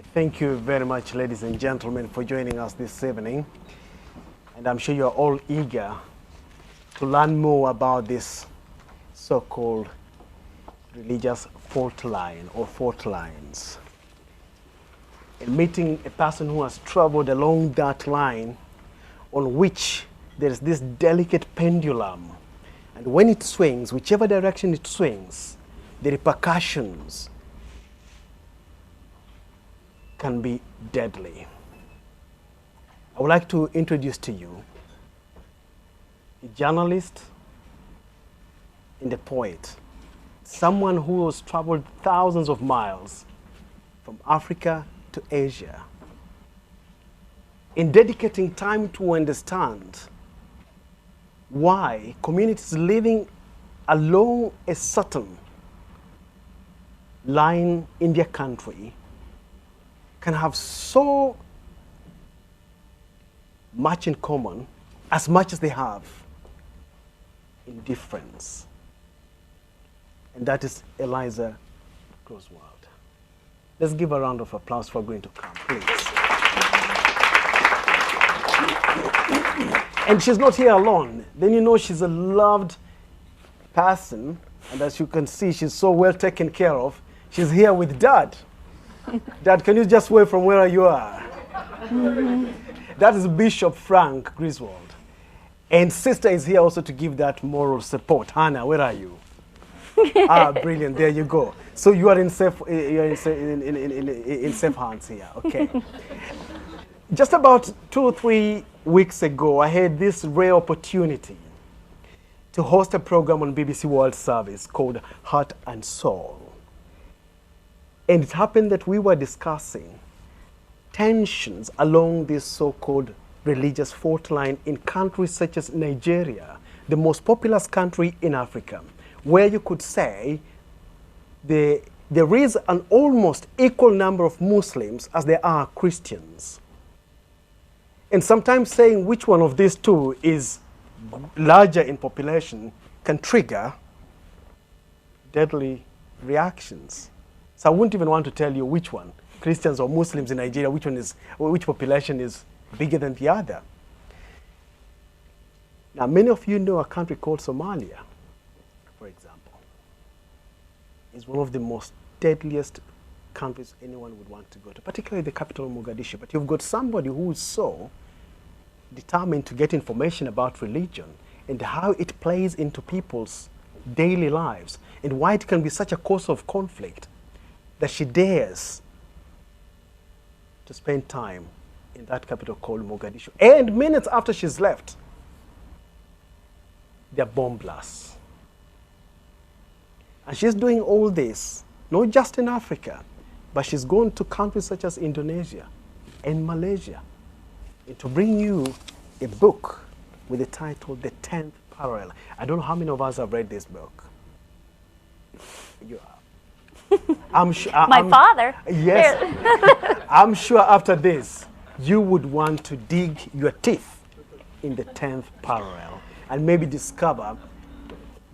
Thank you very much, ladies and gentlemen, for joining us this evening. And I'm sure you're all eager to learn more about this so-called religious fault line or fault lines. And meeting a person who has traveled along that line on which there is this delicate pendulum. And when it swings, whichever direction it swings, the repercussions can be deadly. I would like to introduce to you a journalist and a poet, someone who has traveled thousands of miles from Africa to Asia in dedicating time to understand why communities living along a certain line in their country can have so much in common, as much as they have in difference. And that is Eliza Griswold. Let's give a round of applause for going to come, please. And she's not here alone. Then you know she's a loved person, and as you can see, she's so well taken care of. She's here with Dad. Dad, can you just wave from where you are? That is Bishop Frank Griswold. And Sister is here also to give that moral support. Hannah, where are you? Brilliant. There you go. So you are in safe hands here. Okay. Just about 2 or 3 weeks ago, I had this rare opportunity to host a program on BBC World Service called Heart and Soul. And it happened that we were discussing tensions along this so-called religious fault line in countries such as Nigeria, the most populous country in Africa, where you could say there is an almost equal number of Muslims as there are Christians. And sometimes saying which one of these two is larger in population can trigger deadly reactions. So I wouldn't even want to tell you which one, Christians or Muslims in Nigeria, which population is bigger than the other. Now, many of you know a country called Somalia, for example. It's one of the most deadliest countries anyone would want to go to, particularly the capital, Mogadishu. But you've got somebody who is so determined to get information about religion and how it plays into people's daily lives and why it can be such a cause of conflict that she dares to spend time in that capital called Mogadishu. And minutes after she's left, there are bomb blasts. And she's doing all this, not just in Africa, but she's gone to countries such as Indonesia and Malaysia, and to bring you a book with the title, The 10th Parallel. I don't know how many of us have read this book. You are. I'm sure. My father. Yes. I'm sure after this, you would want to dig your teeth in the 10th parallel and maybe discover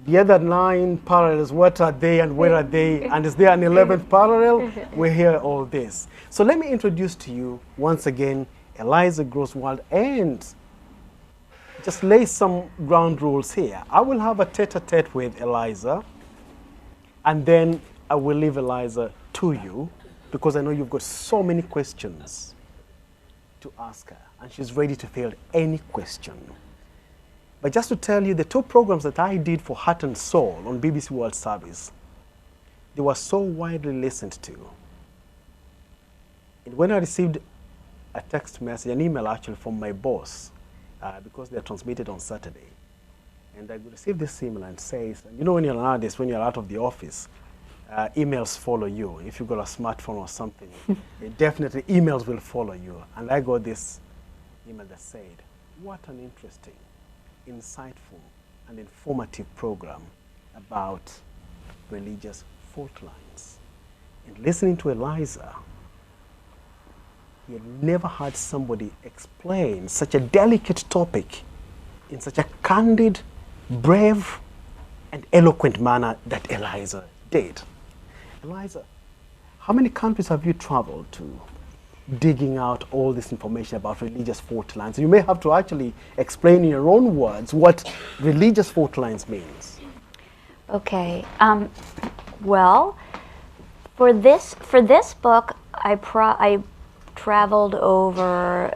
the other 9 parallels. What are they and where are they? And is there an 11th parallel? We hear all this. So let me introduce to you once again Eliza Griswold and just lay some ground rules here. I will have a tete-a-tete with Eliza, and then I will leave Eliza to you because I know you've got so many questions to ask her, and she's ready to field any question. But just to tell you, the 2 programs that I did for Heart and Soul on BBC World Service, they were so widely listened to. And when I received a text message, an email actually from my boss, because they're transmitted on Saturday, and I received this email and says, you know when you're nowadays, when you're out of the office, emails follow you. If you've got a smartphone or something, definitely emails will follow you. And I got this email that said, what an interesting, insightful, and informative program about religious fault lines. And listening to Eliza, he had never heard somebody explain such a delicate topic in such a candid, brave, and eloquent manner that Eliza did. Eliza, How many countries have you traveled to, digging out all this information about religious fault lines? You may have to actually explain in your own words what religious fault lines means. Okay. Well, for this book, I traveled over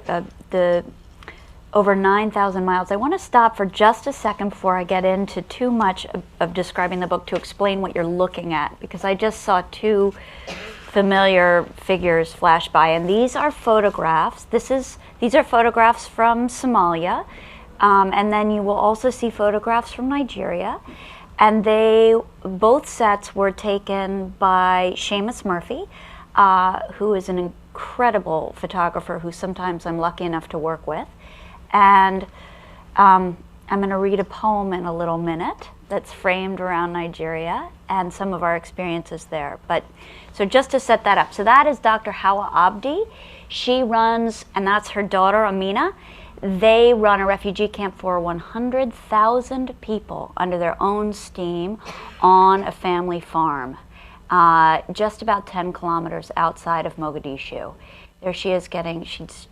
over 9,000 miles. I want to stop for just a second before I get into too much of describing the book to explain what you're looking at, because I just saw two familiar figures flash by, and these are photographs. These are photographs from Somalia, and then you will also see photographs from Nigeria, and both sets were taken by Seamus Murphy, who is an incredible photographer who sometimes I'm lucky enough to work with. And I'm going to read a poem in a little minute that's framed around Nigeria and some of our experiences there. So just to set that up, so that is Dr. Hawa Abdi. She runs, and that's her daughter Amina. They run a refugee camp for 100,000 people under their own steam on a family farm, just about 10 kilometers outside of Mogadishu. There she is she's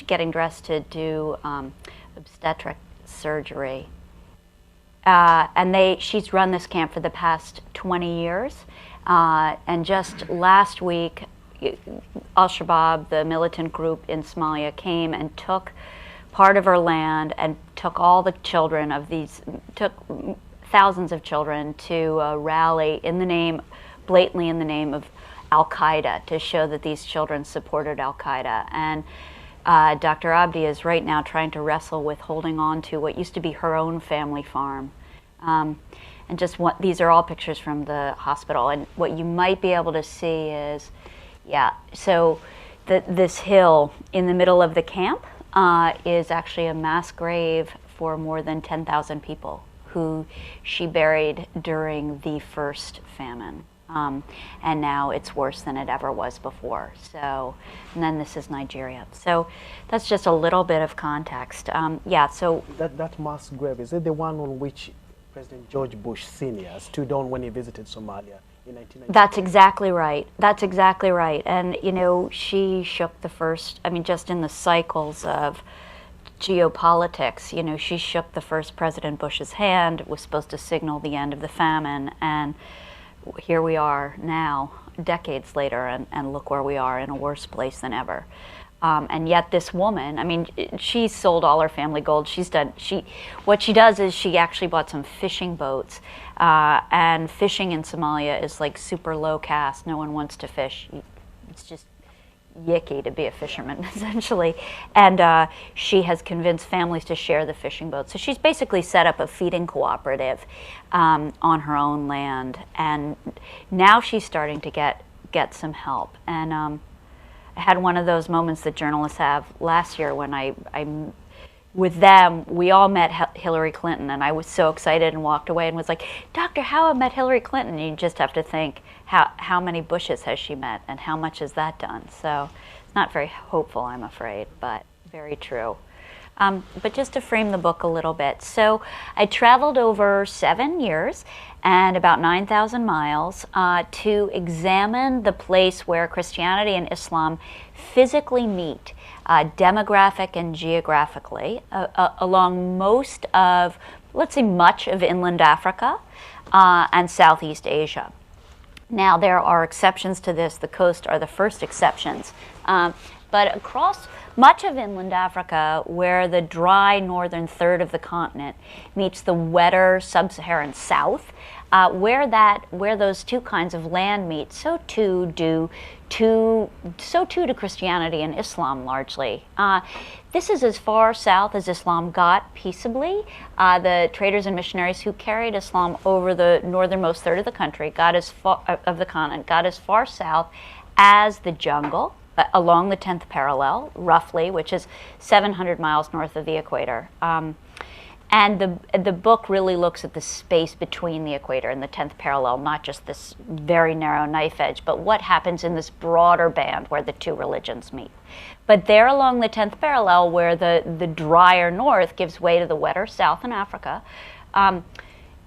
getting dressed to do obstetric surgery. And she's run this camp for the past 20 years. And just last week, Al-Shabaab, the militant group in Somalia, came and took part of her land and took all the children took thousands of children to rally blatantly in the name of Al-Qaeda, to show that these children supported Al-Qaeda. And Dr. Abdi is right now trying to wrestle with holding on to what used to be her own family farm. And these are all pictures from the hospital. And what you might be able to see is, so this hill in the middle of the camp is actually a mass grave for more than 10,000 people who she buried during the first famine. And now it's worse than it ever was before. So, and then this is Nigeria. So that's just a little bit of context. So that mass grave, is it the one on which President George Bush Sr. stood on when he visited Somalia in 1990? That's exactly right. That's exactly right. And she shook the first. Just in the cycles of geopolitics, she shook the first President Bush's hand. It was supposed to signal the end of the famine, and here we are now, decades later, and look where we are, in a worse place than ever. And yet this woman, she sold all her family gold. What she does is she actually bought some fishing boats, and fishing in Somalia is like super low caste. No one wants to fish. It's just yicky to be a fisherman, essentially. And she has convinced families to share the fishing boats. So she's basically set up a feeding cooperative on her own land. And now she's starting to get some help. And I had one of those moments that journalists have last year when I with them, we all met Hillary Clinton, and I was so excited and walked away and was like, Dr. Howe met Hillary Clinton. And you just have to think, how many Bushes has she met, and how much has that done? So it's not very hopeful, I'm afraid, but very true. But just to frame the book a little bit. So I traveled over 7 years and about 9,000 miles to examine the place where Christianity and Islam physically meet, demographic and geographically, along most of, let's say, much of inland Africa and Southeast Asia. Now, there are exceptions to this. The coast are the first exceptions. But across much of inland Africa, where the dry northern third of the continent meets the wetter sub-Saharan south, where those two kinds of land meet, so too do Christianity and Islam largely. This is as far south as Islam got peaceably. The traders and missionaries who carried Islam over the northernmost third of the country got as far south as the jungle, along the 10th parallel, roughly, which is 700 miles north of the equator. And the book really looks at the space between the equator and the 10th parallel, not just this very narrow knife edge, but what happens in this broader band where the two religions meet. But there along the 10th parallel, where the drier north gives way to the wetter south in Africa,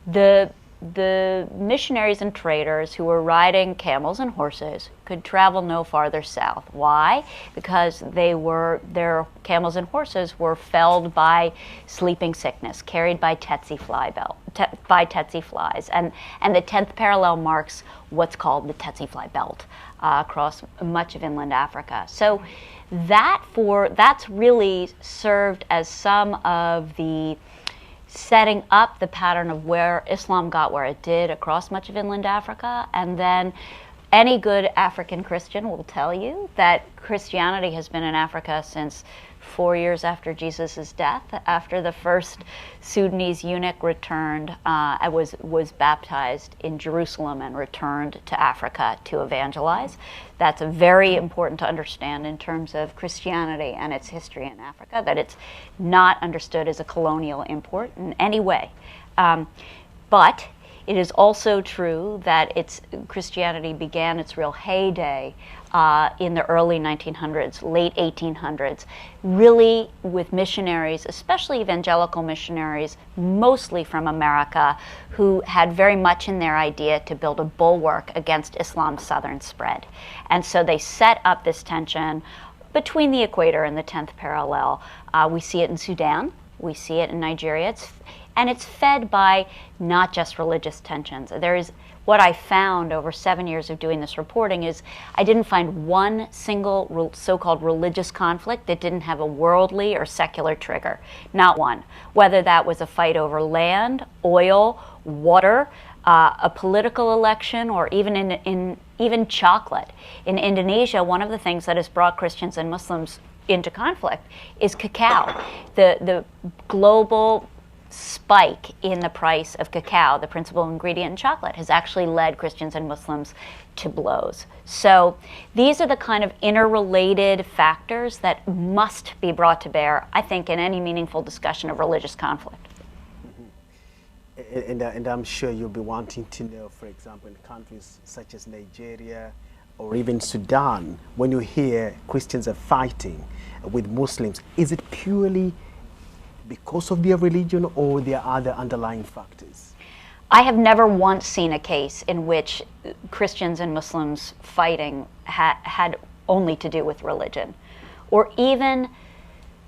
the the missionaries and traders who were riding camels and horses could travel no farther south. Why? Because their camels and horses were felled by sleeping sickness, carried by tsetse flies, and the 10th parallel marks what's called the tsetse fly belt across much of inland Africa. So that's really served as some of the setting up the pattern of where Islam got where it did across much of inland Africa. And then any good African Christian will tell you that Christianity has been in Africa since 4 years after Jesus' death, after the first Sudanese eunuch returned, was baptized in Jerusalem and returned to Africa to evangelize. That's very important to understand in terms of Christianity and its history in Africa, that it's not understood as a colonial import in any way. But it is also true that Christianity began its real heyday in the early 1900s, late 1800s, really with missionaries, especially evangelical missionaries, mostly from America, who had very much in their idea to build a bulwark against Islam's southern spread. And so they set up this tension between the equator and the 10th parallel. We see it in Sudan, we see it in Nigeria, and it's fed by not just religious tensions. What I found over 7 years of doing this reporting is I didn't find one single so-called religious conflict that didn't have a worldly or secular trigger. Not one. Whether that was a fight over land, oil, water, a political election, or even chocolate. In Indonesia, one of the things that has brought Christians and Muslims into conflict is cacao. The global spike in the price of cacao, the principal ingredient in chocolate, has actually led Christians and Muslims to blows. So these are the kind of interrelated factors that must be brought to bear, I think, in any meaningful discussion of religious conflict. And I'm sure you'll be wanting to know, for example, in countries such as Nigeria or even Sudan, when you hear Christians are fighting with Muslims, is it purely because of their religion or there are other underlying factors? I have never once seen a case in which Christians and Muslims fighting had only to do with religion, or even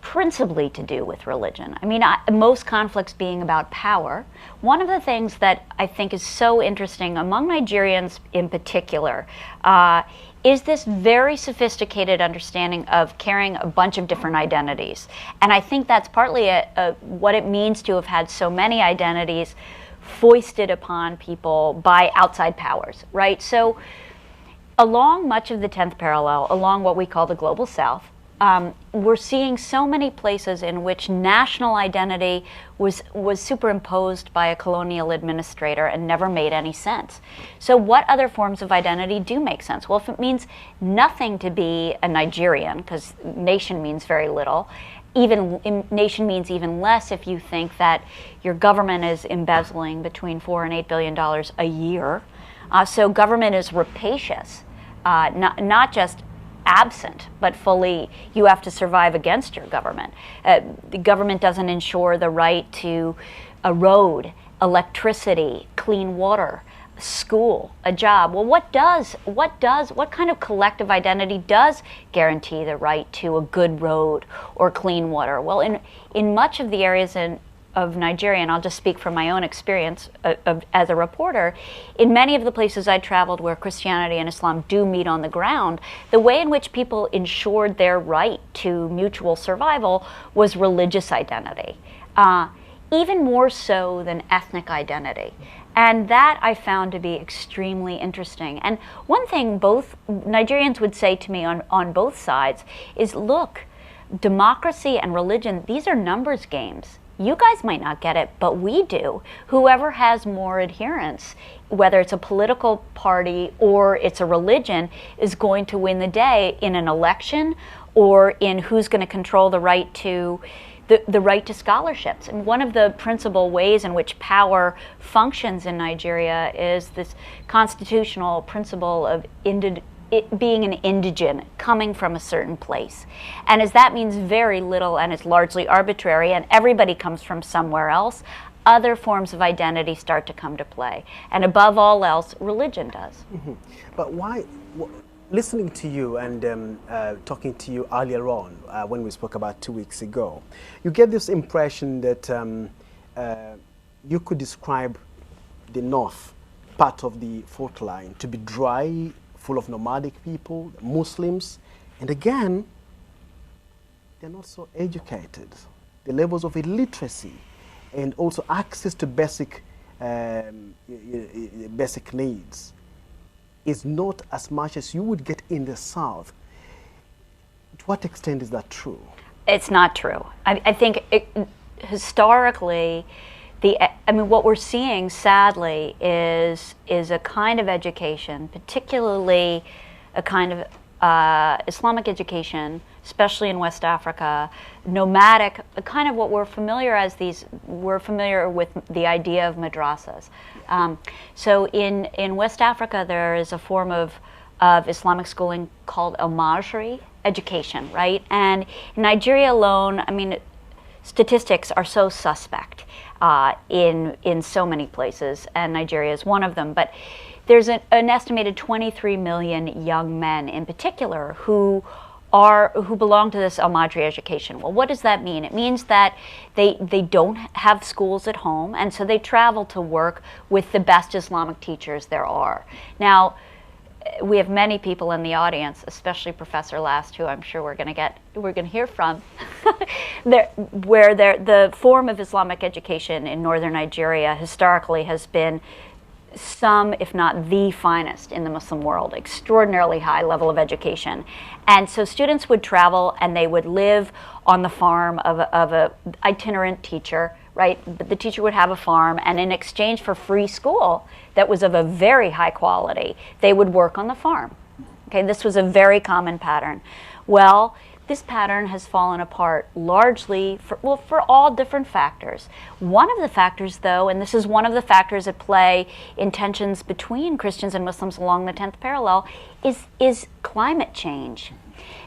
principally to do with religion. I mean, most conflicts being about power. One of the things that I think is so interesting among Nigerians in particular is this very sophisticated understanding of carrying a bunch of different identities. And I think that's partly what it means to have had so many identities foisted upon people by outside powers, right? So along much of the 10th parallel, along what we call the global south, we're seeing so many places in which national identity was superimposed by a colonial administrator and never made any sense. So what other forms of identity do make sense? Well, if it means nothing to be a Nigerian, because nation means very little, nation means even less if you think that your government is embezzling between $4 and $8 billion a year. So government is rapacious, not just absent, but fully, you have to survive against your government. The government doesn't ensure the right to a road, electricity, clean water, school, a job. Well, what kind of collective identity does guarantee the right to a good road or clean water? Well, in much of the areas of Nigeria, and I'll just speak from my own experience as a reporter, in many of the places I traveled where Christianity and Islam do meet on the ground, the way in which people ensured their right to mutual survival was religious identity, even more so than ethnic identity. And that I found to be extremely interesting. And one thing both Nigerians would say to me on both sides is, look, democracy and religion, these are numbers games. You guys might not get it, but we do. Whoever has more adherents, whether it's a political party or it's a religion, is going to win the day in an election or in who's going to control the right to the right to scholarships. And one of the principal ways in which power functions in Nigeria is this constitutional principle of it being an indigent, coming from a certain place. And as that means very little and it's largely arbitrary and everybody comes from somewhere else, other forms of identity start to come to play. And above all else, religion does. But why, listening to you and talking to you earlier on, when we spoke about 2 weeks ago, you get this impression that you could describe the north part of the fault line to be dry, full of nomadic people, Muslims, and again, they're not so educated. The levels of illiteracy and also access to basic needs is not as much as you would get in the South. To what extent is that true? It's not true. I think historically, what we're seeing, sadly, is a kind of education, particularly a kind of Islamic education, especially in West Africa, nomadic, kind of what we're familiar with the idea of madrasas. So in West Africa, there is a form of Islamic schooling called al-Majri education, right? And in Nigeria alone, statistics are so suspect in so many places, and Nigeria is one of them. But there's an estimated 23 million young men in particular who belong to this al-Majri education. Well, what does that mean? It means that they don't have schools at home, and so they travel to work with the best Islamic teachers there are. Now, we have many people in the audience, especially Professor Last, who I'm sure we're going to hear from, where the form of Islamic education in northern Nigeria historically has been some, if not the finest in the Muslim world, extraordinarily high level of education. And so students would travel and they would live on the farm of a itinerant teacher, right? The teacher would have a farm, and in exchange for free school that was of a very high quality, they would work on the farm. Okay, this was a very common pattern. Well, this pattern has fallen apart largely for all different factors. One of the factors, though, and this is one of the factors at play in tensions between Christians and Muslims along the 10th parallel, is climate change.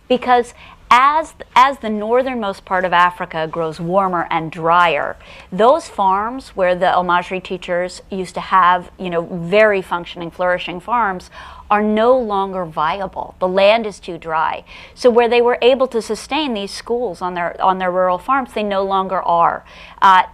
Because as the northernmost part of Africa grows warmer and drier, those farms where the al-Majri teachers used to have, very functioning, flourishing farms, are no longer viable. The land is too dry. So where they were able to sustain these schools on their rural farms, they no longer are.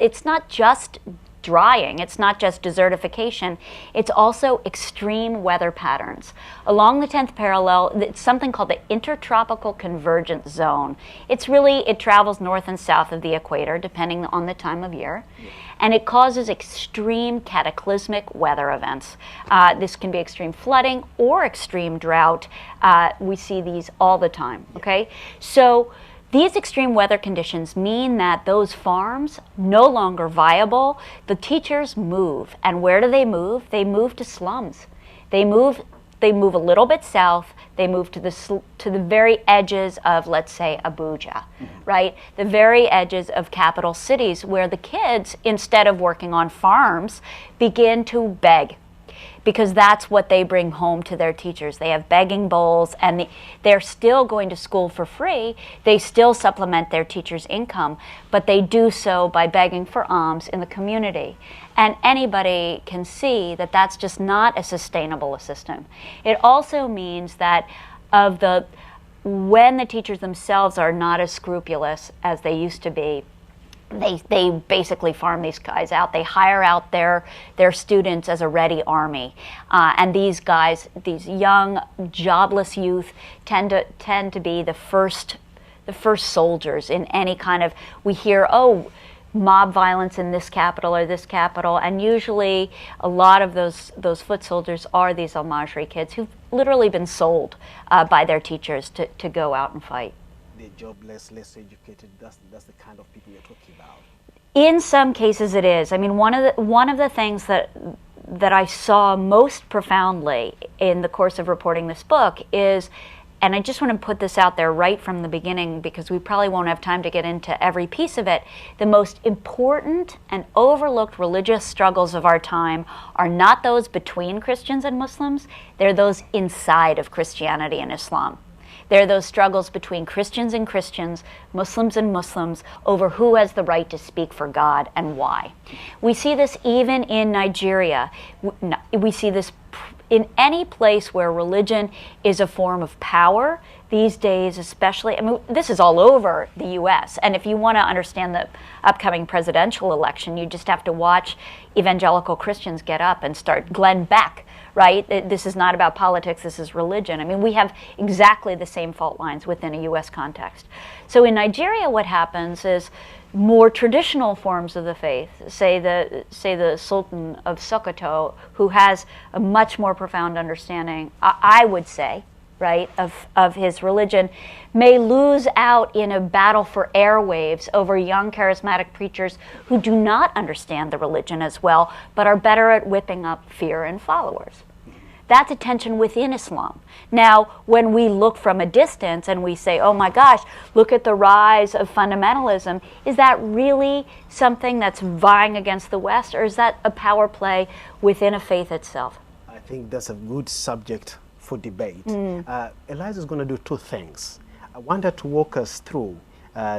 It's not just drying, it's not just desertification, it's also extreme weather patterns. Along the 10th parallel, it's something called the intertropical convergence zone. It travels north and south of the equator, depending on the time of year. And it causes extreme cataclysmic weather events. This can be extreme flooding or extreme drought. We see these all the time, okay? So these extreme weather conditions mean that those farms no longer viable. The teachers move, and where do they move? They move to slums. They move a little bit south. They move to the very edges of, let's say, Abuja, right? The very edges of capital cities, where the kids, instead of working on farms, begin to beg, because that's what they bring home to their teachers. They have begging bowls, and they're still going to school for free. They still supplement their teacher's income, but they do so by begging for alms in the community. And anybody can see that that's just not a sustainable system. It also means that when the teachers themselves are not as scrupulous as they used to be, they basically farm these guys out. They hire out their students as a ready army, and these guys, these young, jobless youth, tend to be the first soldiers in any kind of. We hear, mob violence in this capital or this capital, and usually a lot of those foot soldiers are these al-Majri kids who've literally been sold by their teachers to go out and fight. The jobless, less educated, that's the kind of people you're talking about. In some cases it is. One of the things that I saw most profoundly in the course of reporting this book is, and I just want to put this out there right from the beginning because we probably won't have time to get into every piece of it, the most important and overlooked religious struggles of our time are not those between Christians and Muslims, they're those inside of Christianity and Islam. There are those struggles between Christians and Christians, Muslims and Muslims, over who has the right to speak for God and why. We see this even in Nigeria. We see this in any place where religion is a form of power these days, especially. I mean, this is all over the U.S. And if you want to understand the upcoming presidential election, you just have to watch evangelical Christians get up and start. Glenn Beck, right? This is not about politics, this is religion. I mean, we have exactly the same fault lines within a U.S. context. So in Nigeria, what happens is more traditional forms of the faith, say the Sultan of Sokoto, who has a much more profound understanding, I would say, right, of his religion, may lose out in a battle for airwaves over young charismatic preachers who do not understand the religion as well, but are better at whipping up fear in followers. That's a tension within Islam. Now, when we look from a distance and we say, oh my gosh, look at the rise of fundamentalism, is that really something that's vying against the West, or is that a power play within a faith itself? I think that's a good subject for debate. Eliza is going to do two things. I want her to walk us through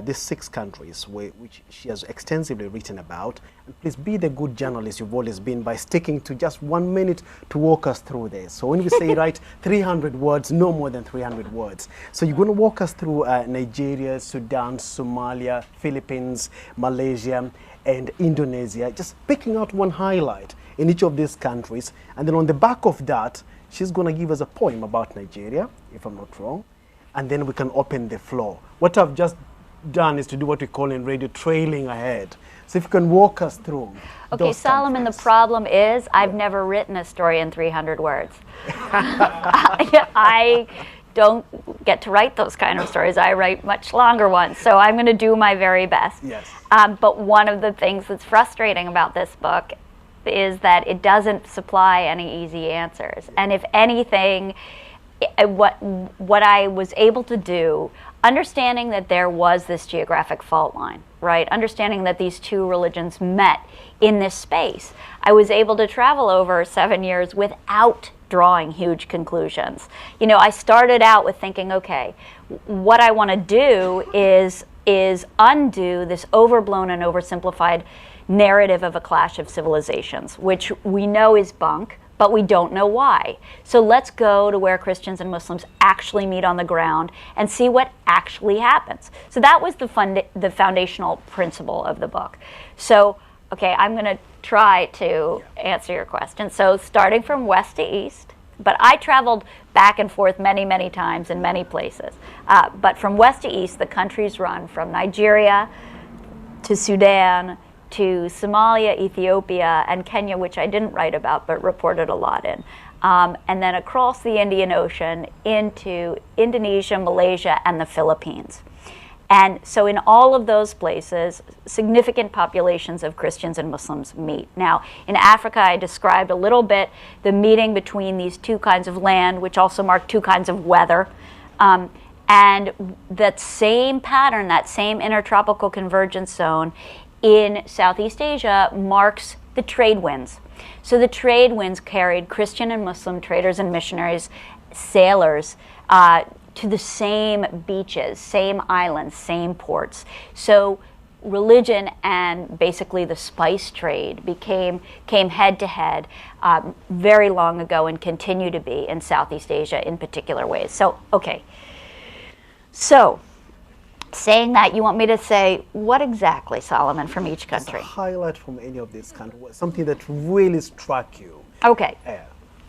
these 6 countries which she has extensively written about. And please be the good journalist you've always been by sticking to just 1 minute to walk us through this. So when we say write 300 words, no more than 300 words. So you're going to walk us through Nigeria, Sudan, Somalia, Philippines, Malaysia, and Indonesia, just picking out one highlight in each of these countries. And then on the back of that, she's going to give us a poem about Nigeria, if I'm not wrong, and then we can open the floor. What I've just done is to do what we call in radio trailing ahead. So if you can walk us through. Okay, Solomon, the problem is I've never written a story in 300 words. I don't get to write those kind of stories. I write much longer ones, so I'm going to do my very best. Yes. But one of the things that's frustrating about this book is that it doesn't supply any easy answers. And if anything, what I was able to do, understanding that there was this geographic fault line, right? Understanding that these two religions met in this space, I was able to travel over 7 years without drawing huge conclusions. You know, I started out with thinking, okay, what I want to do is undo this overblown and oversimplified narrative of a clash of civilizations, which we know is bunk, but we don't know why. So let's go to where Christians and Muslims actually meet on the ground and see what actually happens. So that was the foundational principle of the book. So, okay, I'm going to try to answer your question. So starting from west to east, but I traveled back and forth many, many times in many places. But from west to east, the countries run from Nigeria to Sudan to Somalia, Ethiopia, and Kenya, which I didn't write about but reported a lot in. And then across the Indian Ocean into Indonesia, Malaysia, and the Philippines. And so in all of those places, significant populations of Christians and Muslims meet. Now, in Africa, I described a little bit the meeting between these two kinds of land, which also mark two kinds of weather. And that same pattern, that same intertropical convergence zone in Southeast Asia marks the trade winds. So the trade winds carried Christian and Muslim traders and missionaries, sailors, to the same beaches, same islands, same ports. So religion and basically the spice trade came head to head very long ago and continue to be in Southeast Asia in particular ways. So, okay. So, saying that, you want me to say what exactly, Solomon, from each country? Just a highlight from any of these countries, something that really struck you. Okay.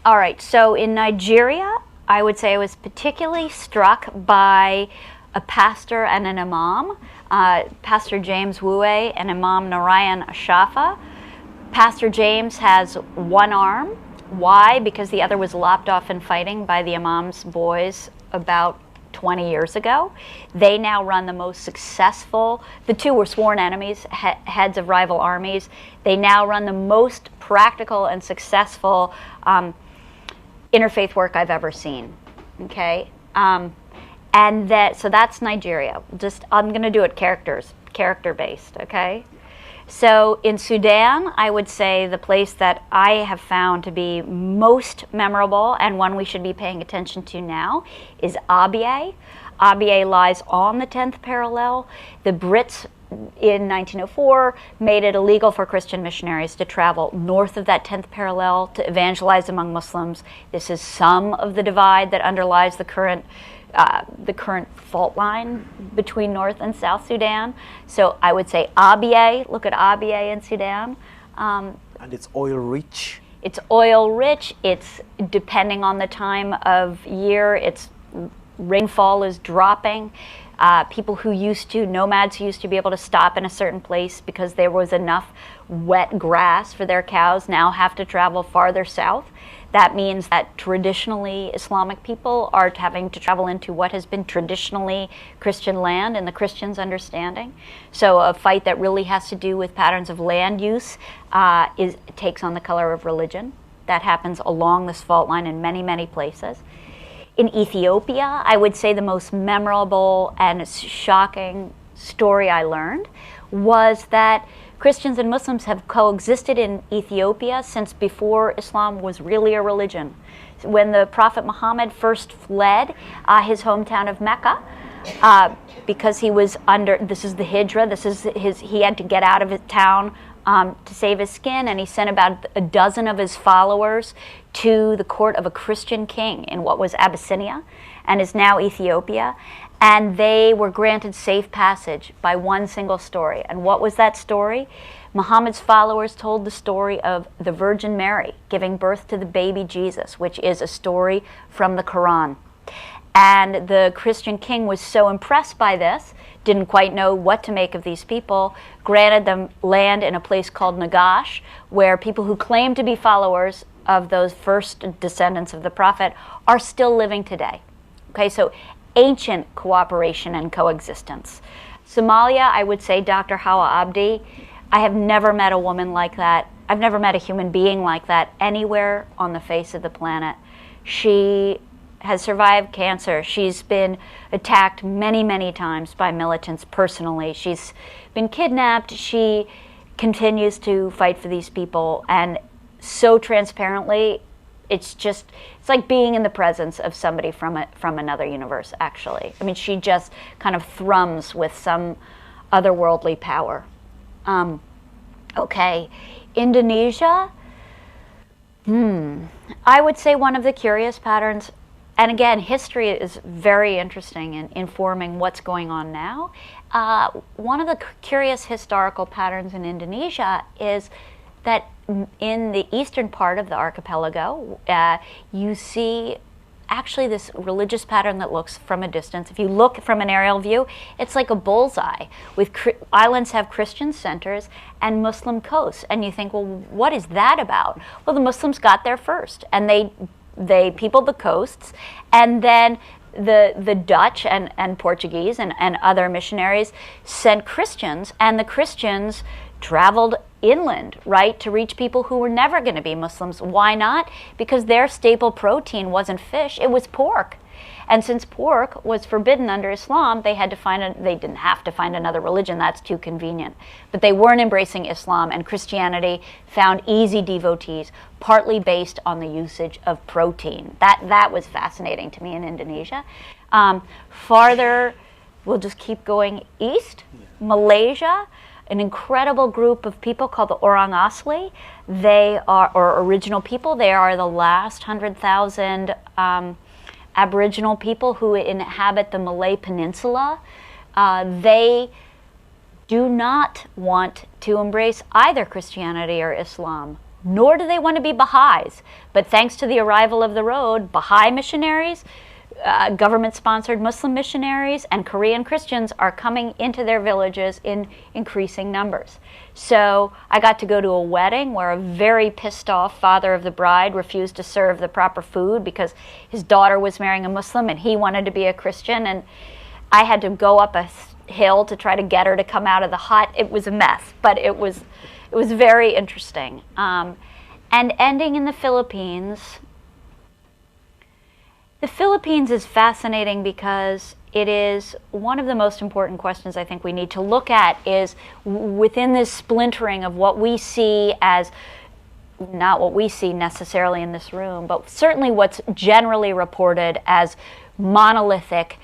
All right. So in Nigeria, I would say I was particularly struck by a pastor and an imam, Pastor James Wue and Imam Narayan Ashafa. Pastor James has one arm. Why? Because the other was lopped off in fighting by the imam's boys about 20 years ago. They now run the most successful, the two were sworn enemies, heads of rival armies. They now run the most practical and successful interfaith work I've ever seen. Okay? So that's Nigeria. I'm going to do it character-based, okay? So in Sudan, I would say the place that I have found to be most memorable and one we should be paying attention to now is Abyei. Abyei lies on the 10th parallel. The Brits in 1904 made it illegal for Christian missionaries to travel north of that 10th parallel to evangelize among Muslims. This is some of the divide that underlies the current fault line between North and South Sudan. So I would say Abyei, look at Abyei in Sudan. And it's oil rich. It's oil rich. It's, depending on the time of year, its rainfall is dropping. People who nomads who used to be able to stop in a certain place because there was enough wet grass for their cows now have to travel farther south. That means that traditionally Islamic people are having to travel into what has been traditionally Christian land in the Christians' understanding. So a fight that really has to do with patterns of land use takes on the color of religion. That happens along this fault line in many, many places. In Ethiopia, I would say the most memorable and shocking story I learned was that Christians and Muslims have coexisted in Ethiopia since before Islam was really a religion. When the Prophet Muhammad first fled his hometown of Mecca, because he was this is the Hijra, he had to get out of his town to save his skin, and he sent about a dozen of his followers to the court of a Christian king in what was Abyssinia and is now Ethiopia. And they were granted safe passage by one single story. And what was that story? Muhammad's followers told the story of the Virgin Mary giving birth to the baby Jesus, which is a story from the Quran. And the Christian king was so impressed by this, didn't quite know what to make of these people, granted them land in a place called Nagash, where people who claim to be followers of those first descendants of the Prophet are still living today. Okay, so ancient cooperation and coexistence. Somalia, I would say Dr. Hawa Abdi. I have never met a woman like that. I've never met a human being like that anywhere on the face of the planet. She has survived cancer. She's been attacked many, many times by militants personally. She's been kidnapped. She continues to fight for these people, and so transparently, it's like being in the presence of somebody from another universe, actually. I mean, she just kind of thrums with some otherworldly power. Okay, Indonesia, I would say one of the curious patterns, and again, history is very interesting in informing what's going on now. One of the curious historical patterns in Indonesia is that in the eastern part of the archipelago, you see actually this religious pattern that looks from a distance. If you look from an aerial view, it's like a bullseye. Islands have Christian centers and Muslim coasts. And you think, well, what is that about? Well, the Muslims got there first, and they peopled the coasts, and then the Dutch and Portuguese and other missionaries sent Christians, and the Christians traveled inland, right, to reach people who were never going to be Muslims. Why not? Because their staple protein wasn't fish, it was pork. And since pork was forbidden under Islam, they didn't have to find another religion. That's too convenient. But they weren't embracing Islam, and Christianity found easy devotees, partly based on the usage of protein. That was fascinating to me in Indonesia. Farther, we'll just keep going east. Malaysia, an incredible group of people called the Orang Asli. They are, or original people, they are the last 100,000 Aboriginal people who inhabit the Malay Peninsula. They do not want to embrace either Christianity or Islam, nor do they want to be Baha'is. But thanks to the arrival of the road, Baha'i missionaries, government-sponsored Muslim missionaries, and Korean Christians are coming into their villages in increasing numbers. So I got to go to a wedding where a very pissed-off father of the bride refused to serve the proper food because his daughter was marrying a Muslim and he wanted to be a Christian, and I had to go up a hill to try to get her to come out of the hut. It was a mess, but it was very interesting. And ending in the Philippines. The Philippines is fascinating because it is one of the most important questions I think we need to look at is within this splintering of what we see as, not what we see necessarily in this room, but certainly what's generally reported as monolithic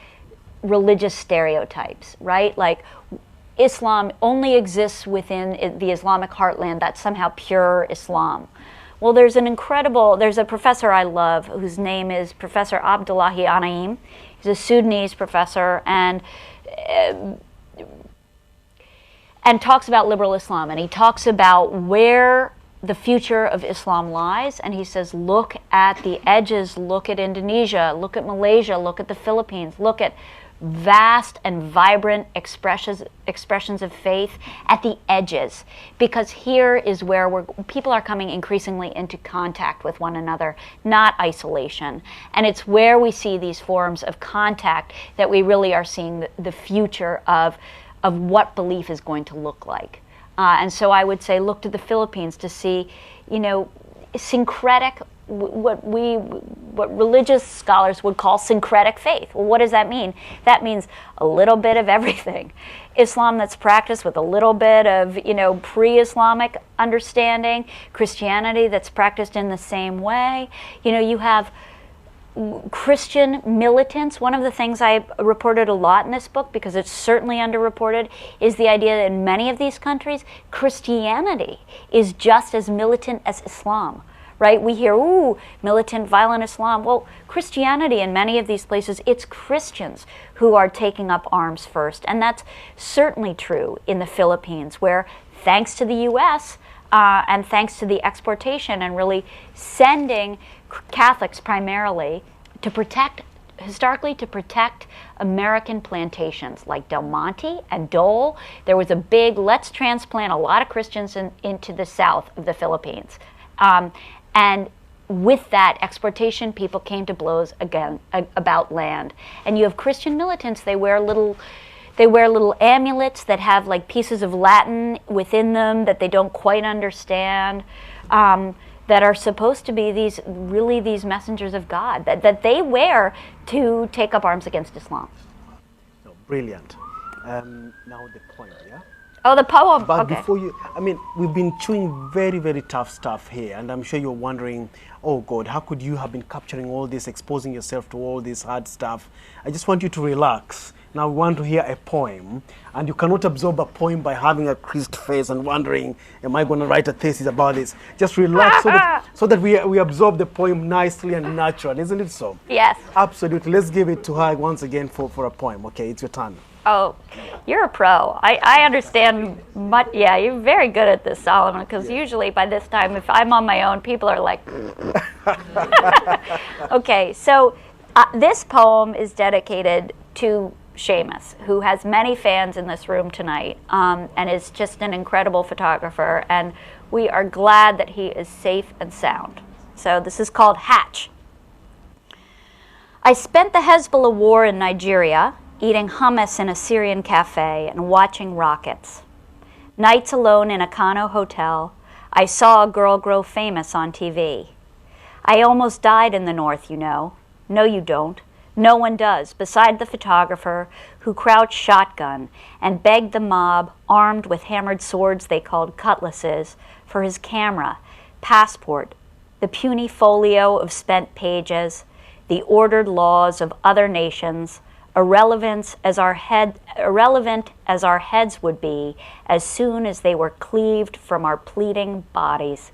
religious stereotypes, right? Like Islam only exists within the Islamic heartland, that's somehow pure Islam. Well, there's a professor I love whose name is Professor Abdullahi Anaim. He's a Sudanese professor and talks about liberal Islam, and he talks about where the future of Islam lies, and he says, look at the edges, look at Indonesia, look at Malaysia, look at the Philippines, look at vast and vibrant expressions of faith at the edges, because here is where people are coming increasingly into contact with one another, not isolation. And it's where we see these forms of contact that we really are seeing the future of what belief is going to look like. And so I would say look to the Philippines to see, syncretic, what religious scholars would call syncretic faith. Well, what does that mean? That means a little bit of everything. Islam that's practiced with a little bit of, pre-Islamic understanding, Christianity that's practiced in the same way. You have Christian militants. One of the things I reported a lot in this book, because it's certainly underreported, is the idea that in many of these countries, Christianity is just as militant as Islam. Right? We hear, ooh, militant, violent Islam. Well, Christianity in many of these places, it's Christians who are taking up arms first. And that's certainly true in the Philippines, where thanks to the U.S. And thanks to the exportation and really sending Catholics primarily to protect, historically to protect American plantations like Del Monte and Dole, there was a big, let's transplant a lot of Christians into the south of the Philippines. And with that exportation, people came to blows again about land. And you have Christian militants, they wear little amulets that have like pieces of Latin within them that they don't quite understand, that are supposed to be these messengers of God that they wear to take up arms against Islam. No, brilliant. Now the point, yeah? Oh, the poem. But okay. before we've been chewing very, very tough stuff here, and I'm sure you're wondering, oh God, how could you have been capturing all this, exposing yourself to all this hard stuff? I just want you to relax. Now we want to hear a poem, and you cannot absorb a poem by having a creased face and wondering, am I going to write a thesis about this? Just relax so that we absorb the poem nicely and naturally, isn't it so? Yes. Absolutely. Let's give it to her once again for a poem. Okay, it's your turn. Oh, you're a pro. I understand much. Yeah, you're very good at this, Solomon, because usually by this time, if I'm on my own, people are like, okay, so this poem is dedicated to Seamus, who has many fans in this room tonight, and is just an incredible photographer, and we are glad that he is safe and sound. So this is called Hatch. I spent the Hezbollah war in Nigeria, eating hummus in a Syrian cafe and watching rockets. Nights alone in a Kano hotel, I saw a girl grow famous on TV. I almost died in the north, you know. No, you don't. No one does, beside the photographer who crouched shotgun and begged the mob, armed with hammered swords they called cutlasses, for his camera, passport, the puny folio of spent pages, the ordered laws of other nations, irrelevant as our heads would be as soon as they were cleaved from our pleading bodies.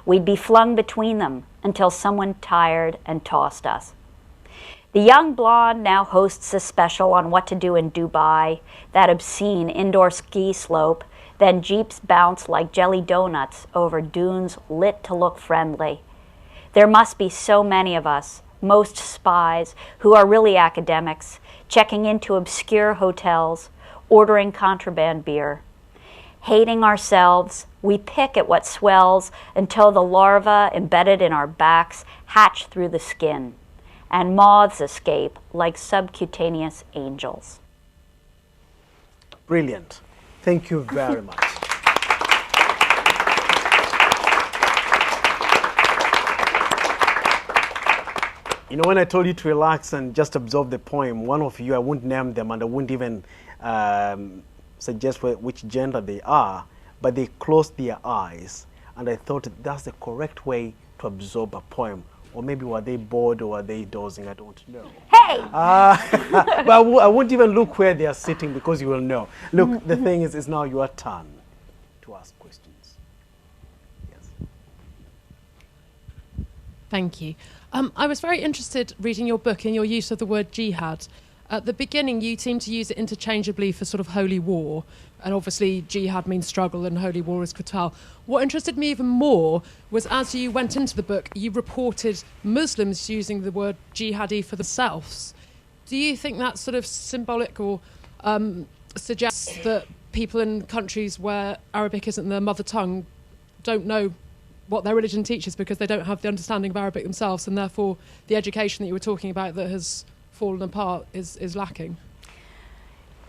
We'd be flung between them until someone tired and tossed us. The young blonde now hosts a special on what to do in Dubai, that obscene indoor ski slope, then jeeps bounce like jelly donuts over dunes lit to look friendly. There must be so many of us, most spies, who are really academics, checking into obscure hotels, ordering contraband beer. Hating ourselves, we pick at what swells until the larvae embedded in our backs hatch through the skin, and moths escape like subcutaneous angels. Brilliant. Thank you very much. You know, when I told you to relax and just absorb the poem, one of you, I wouldn't name them and I wouldn't even suggest which gender they are, but they closed their eyes. And I thought that's the correct way to absorb a poem. Or maybe were they bored or were they dozing? I don't know. Hey! But I won't even look where they are sitting because you will know. Look, the thing is, it's now your turn to ask questions. Yes. Thank you. I was very interested reading your book in your use of the word jihad. At the beginning, you seem to use it interchangeably for sort of holy war, and obviously jihad means struggle and holy war is qital. What interested me even more was as you went into the book, you reported Muslims using the word jihadi for themselves. Do you think that's sort of symbolic or suggests that people in countries where Arabic isn't their mother tongue don't know what their religion teaches because they don't have the understanding of Arabic themselves, and therefore the education that you were talking about that has fallen apart is lacking?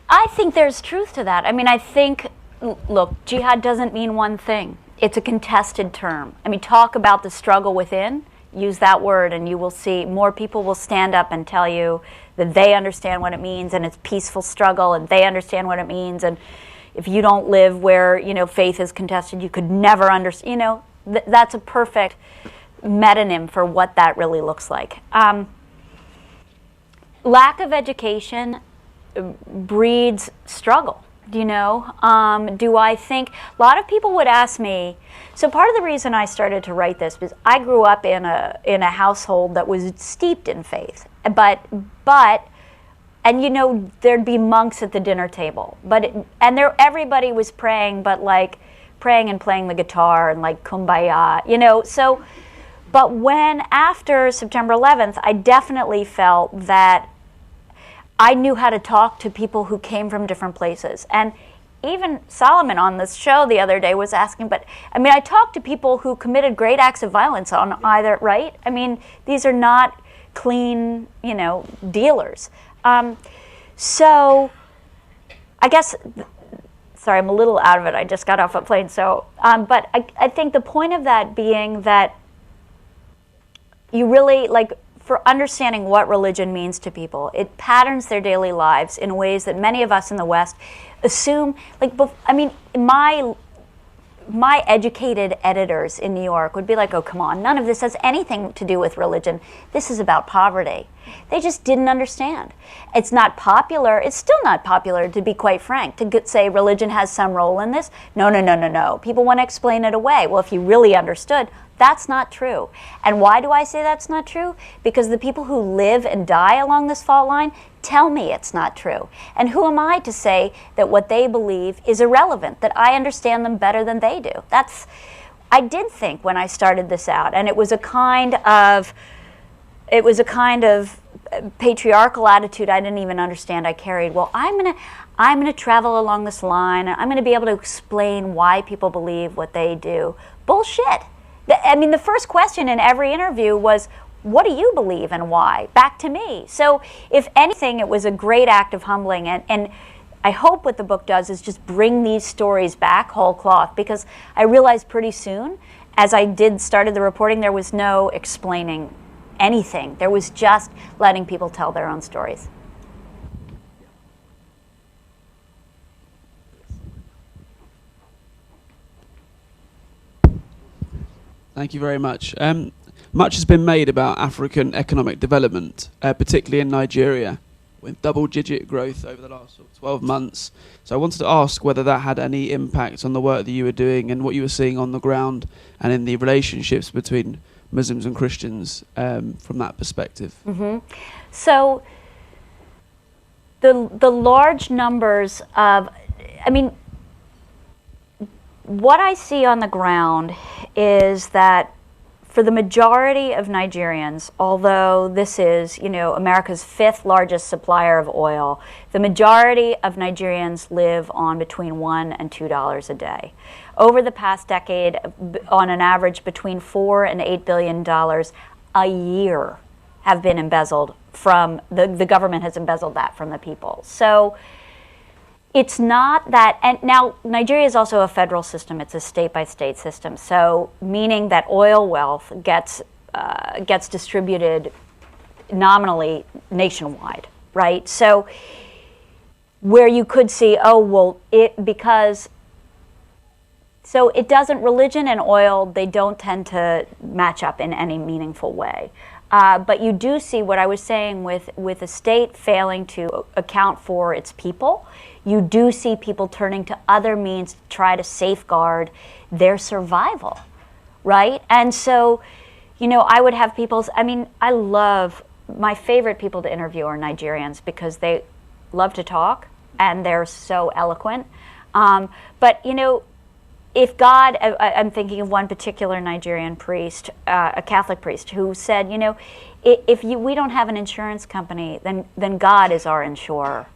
I think there's truth to that. I mean, I think, look, jihad doesn't mean one thing. It's a contested term. I mean, talk about the struggle within, use that word, and you will see more people will stand up and tell you that they understand what it means, and it's peaceful struggle, and they understand what it means, and if you don't live where, you know, faith is contested, you could never understand, you know, that's a perfect metonym for what that really looks like. Lack of education breeds struggle, you know. Do I think, a lot of people would ask me, so part of the reason I started to write this was I grew up in a household that was steeped in faith, but and you know, there'd be monks at the dinner table, everybody was praying, but like praying and playing the guitar and like kumbaya, you know. So, but when after September 11th, I definitely felt that I knew how to talk to people who came from different places. And even Solomon on this show the other day was asking, but I mean, I talked to people who committed great acts of violence on either, right? I mean, these are not clean, you know, dealers. So I guess, sorry, I'm a little out of it. I just got off a plane. So, but I think the point of that being that you really, like, for understanding what religion means to people, it patterns their daily lives in ways that many of us in the West assume, like, I mean, my educated editors in New York would be like, oh, come on, none of this has anything to do with religion. This is about poverty. They just didn't understand. It's not popular. It's still not popular, to be quite frank, to say religion has some role in this. No, no, no, no, no. People want to explain it away. Well, if you really understood, that's not true. And why do I say that's not true? Because the people who live and die along this fault line tell me it's not true. And who am I to say that what they believe is irrelevant, that I understand them better than they do? I did think when I started this out, and it was a kind of patriarchal attitude I didn't even understand I carried. Well, I'm gonna travel along this line, and I'm gonna be able to explain why people believe what they do. Bullshit. I mean, the first question in every interview was, what do you believe and why? Back to me. So if anything, it was a great act of humbling, and I hope what the book does is just bring these stories back whole cloth, because I realized pretty soon, as I started the reporting, there was no explaining anything. There was just letting people tell their own stories. Thank you very much. Much has been made about African economic development, particularly in Nigeria, with double-digit growth over the last 12 months. So I wanted to ask whether that had any impact on the work that you were doing and what you were seeing on the ground and in the relationships between Muslims and Christians from that perspective. Mm-hmm. So the large numbers of, I mean, what I see on the ground is that for the majority of Nigerians, although this is, you know, America's 5th largest supplier of oil, the majority of Nigerians live on between $1 and $2 a day. Over the past decade, on an average, between $4 and $8 billion a year have been embezzled from, the government has embezzled that from the people. So it's not that, and now Nigeria is also a federal system. It's a state-by-state system. So meaning that oil wealth gets distributed nominally nationwide, right? So where you could see, oh, well, so it doesn't, religion and oil, they don't tend to match up in any meaningful way. But you do see what I was saying with a state failing to account for its people. You do see people turning to other means to try to safeguard their survival, right? And so, I would have my favorite people to interview are Nigerians because they love to talk and they're so eloquent. But, if God, I'm thinking of one particular Nigerian priest, a Catholic priest, who said, if we don't have an insurance company, then God is our insurer.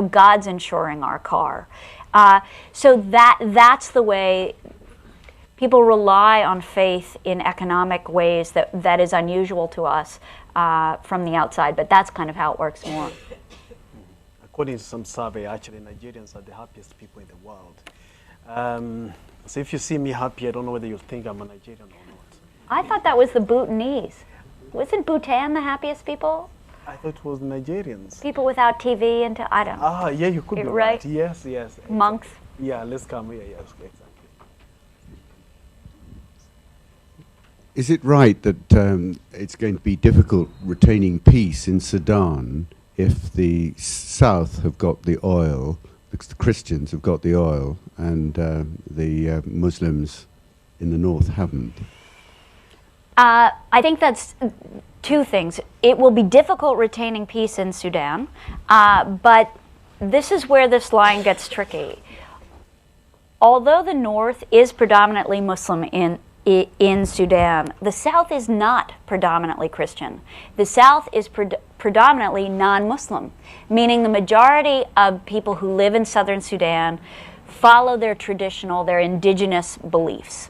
God's insuring our car. So that's the way people rely on faith in economic ways that is unusual to us from the outside, but that's kind of how it works more. According to some survey, actually, Nigerians are the happiest people in the world. So if you see me happy, I don't know whether you'll think I'm a Nigerian or not. I thought that was the Bhutanese. Wasn't Bhutan the happiest people? I thought it was the Nigerians. People without TV and I don't know. Ah, yeah, you could be right. Yes. Exactly. Monks. Yeah, let's come here. Yes, exactly. Is it right that it's going to be difficult retaining peace in Sudan if the South have got the oil, because the Christians have got the oil, and the Muslims in the north haven't? I think that's two things. It will be difficult retaining peace in Sudan, but this is where this line gets tricky. Although the north is predominantly Muslim in Sudan, the south is not predominantly Christian. The south is predominantly non-Muslim, meaning the majority of people who live in southern Sudan follow their indigenous beliefs.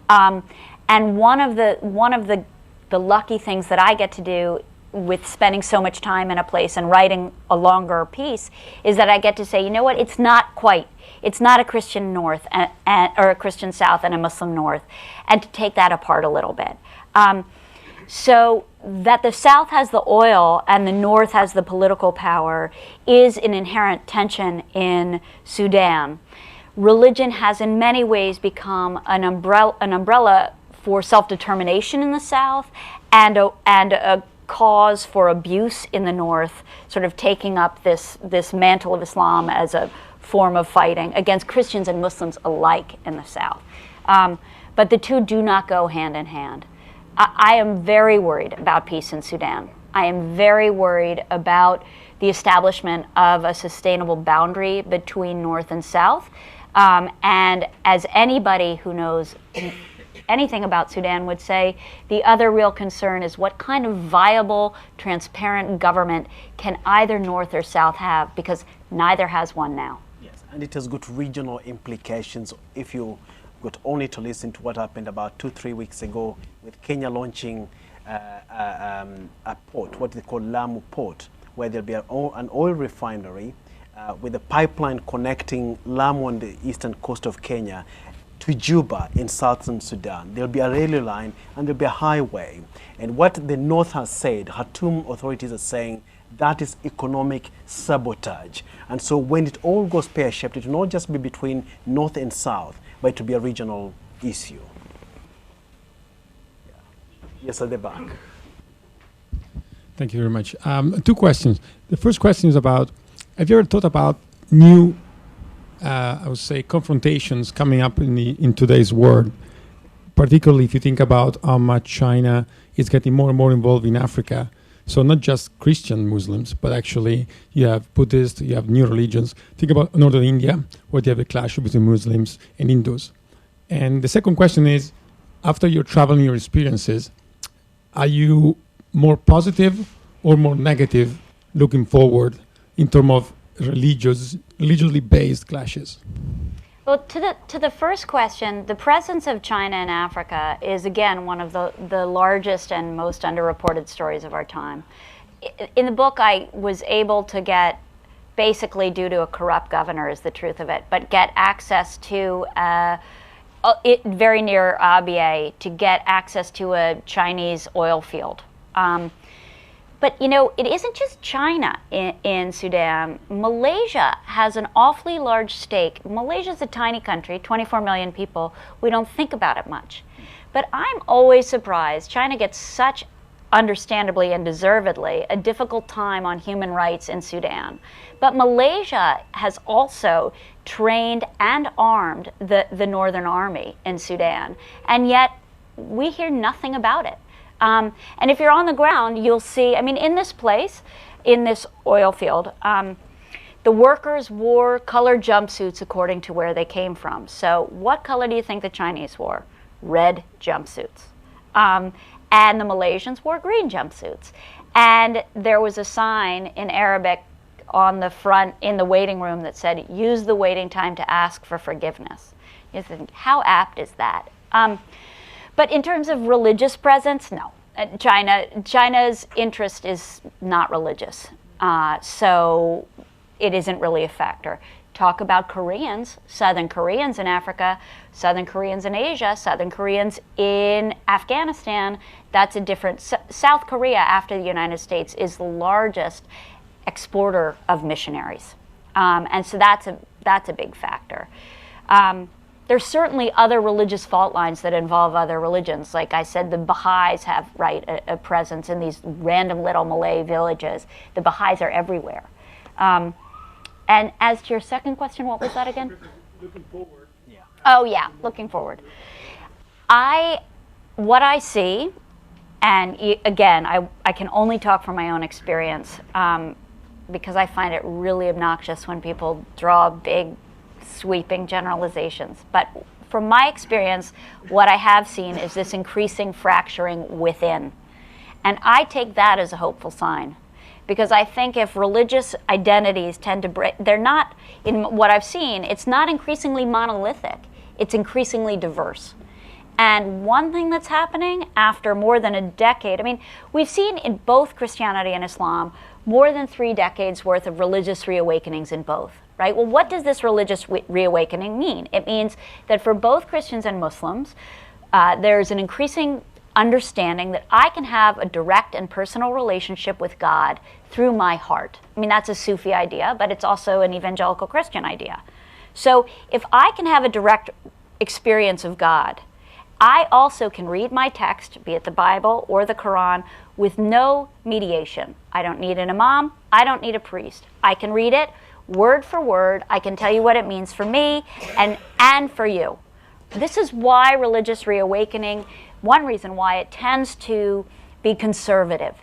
And one of the lucky things that I get to do with spending so much time in a place and writing a longer piece is that I get to say, it's not a Christian north or a Christian south and a Muslim north, and to take that apart a little bit. So that the south has the oil and the north has the political power is an inherent tension in Sudan. Religion has in many ways become an umbrella for self-determination in the south and a cause for abuse in the north, sort of taking up this mantle of Islam as a form of fighting against Christians and Muslims alike in the south. But the two do not go hand in hand. I am very worried about peace in Sudan. I am very worried about the establishment of a sustainable boundary between North and South. And as anybody who knows anything about Sudan would say, the other real concern is what kind of viable, transparent government can either North or South have, because neither has one now. Yes, and it has got regional implications. If you got only to listen to what happened about 2-3 weeks ago with Kenya launching a port, what they call Lamu Port, where there'll be an oil refinery with a pipeline connecting Lamu on the eastern coast of Kenya to Juba in southern Sudan. There'll be a railway line and there'll be a highway. And what the North has said, Khartoum authorities are saying, that is economic sabotage. And so when it all goes pear-shaped, it will not just be between North and South, but it will be a regional issue. Yeah. Yes, at the back. Thank you very much. 2 questions. The first question is about, have you ever thought about new, I would say, confrontations coming up in today's world, particularly if you think about how much China is getting more and more involved in Africa? So not just Christian Muslims, but actually you have Buddhists, you have new religions. Think about northern India, where you have a clash between Muslims and Hindus. And the second question is, after your traveling, your experiences, are you more positive or more negative looking forward in terms of religiously based clashes? Well, to the first question, the presence of China in Africa is, again, one of the largest and most underreported stories of our time. In the book, I was able to get, basically due to a corrupt governor is the truth of it, but get access to, very near Abyei, to get access to a Chinese oil field. But, you know, it isn't just China in Sudan. Malaysia has an awfully large stake. Malaysia's a tiny country, 24 million people. We don't think about it much. But I'm always surprised. China gets such, understandably and deservedly, a difficult time on human rights in Sudan. But Malaysia has also trained and armed the Northern Army in Sudan. And yet, we hear nothing about it. And if you're on the ground, you'll see, I mean, in this place, in this oil field, the workers wore colored jumpsuits according to where they came from. So what color do you think the Chinese wore? Red jumpsuits. And the Malaysians wore green jumpsuits. And there was a sign in Arabic on the front in the waiting room that said, use the waiting time to ask for forgiveness. You think, how apt is that? But in terms of religious presence, no. China's interest is not religious. So it isn't really a factor. Talk about Koreans, Southern Koreans in Africa, Southern Koreans in Asia, Southern Koreans in Afghanistan. That's a different. South Korea, after the United States, is the largest exporter of missionaries. And so that's a big factor. There's certainly other religious fault lines that involve other religions. Like I said, the Baha'is have a presence in these random little Malay villages. The Baha'is are everywhere. And as to your second question, what was that again? Looking forward. Yeah. Oh yeah, looking forward. What I see, and again, I can only talk from my own experience, because I find it really obnoxious when people draw big, sweeping generalizations. But from my experience, what I have seen is this increasing fracturing within. And I take that as a hopeful sign. Because I think if religious identities tend to break, they're not, in what I've seen, it's not increasingly monolithic. It's increasingly diverse. And one thing that's happening after more than a decade, I mean, we've seen in both Christianity and Islam more than 3 decades worth of religious reawakenings in both. Right? Well, what does this religious reawakening mean? It means that for both Christians and Muslims, there's an increasing understanding that I can have a direct and personal relationship with God through my heart. I mean, that's a Sufi idea, but it's also an evangelical Christian idea. So if I can have a direct experience of God, I also can read my text, be it the Bible or the Quran, with no mediation. I don't need an imam. I don't need a priest. I can read it word for word. I can tell you what it means for me and for you. This is why religious reawakening, one reason why it tends to be conservative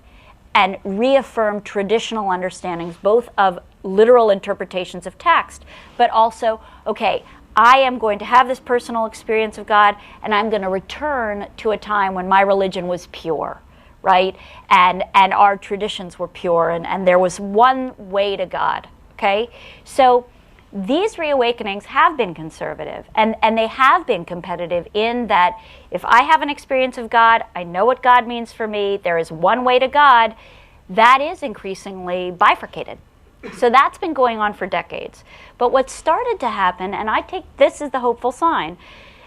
and reaffirm traditional understandings, both of literal interpretations of text, but also, okay, I am going to have this personal experience of God, and I'm going to return to a time when my religion was pure, right? And our traditions were pure, and there was one way to God. Okay, so these reawakenings have been conservative, and they have been competitive in that if I have an experience of God, I know what God means for me, there is one way to God, that is increasingly bifurcated. So that's been going on for decades. But what started to happen, and I take this as the hopeful sign,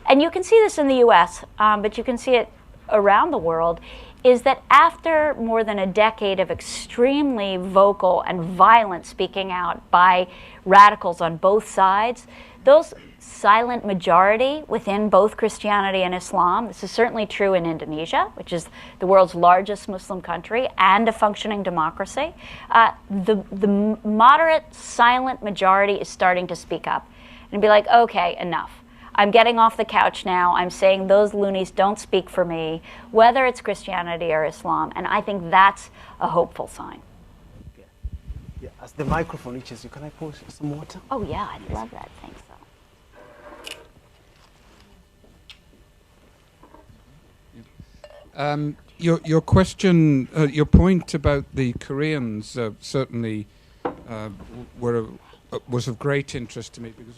and you can see this in the US, but you can see it around the world, is that after more than a decade of extremely vocal and violent speaking out by radicals on both sides, those silent majority within both Christianity and Islam, this is certainly true in Indonesia, which is the world's largest Muslim country and a functioning democracy, the moderate silent majority is starting to speak up and be like, okay, enough. I'm getting off the couch now. I'm saying those loonies don't speak for me, whether it's Christianity or Islam. And I think that's a hopeful sign. Yeah. As the microphone reaches you, can I pour some water? Oh, yeah, I'd love that. Thanks, though. Your question, your point about the Koreans certainly was of great interest to me, because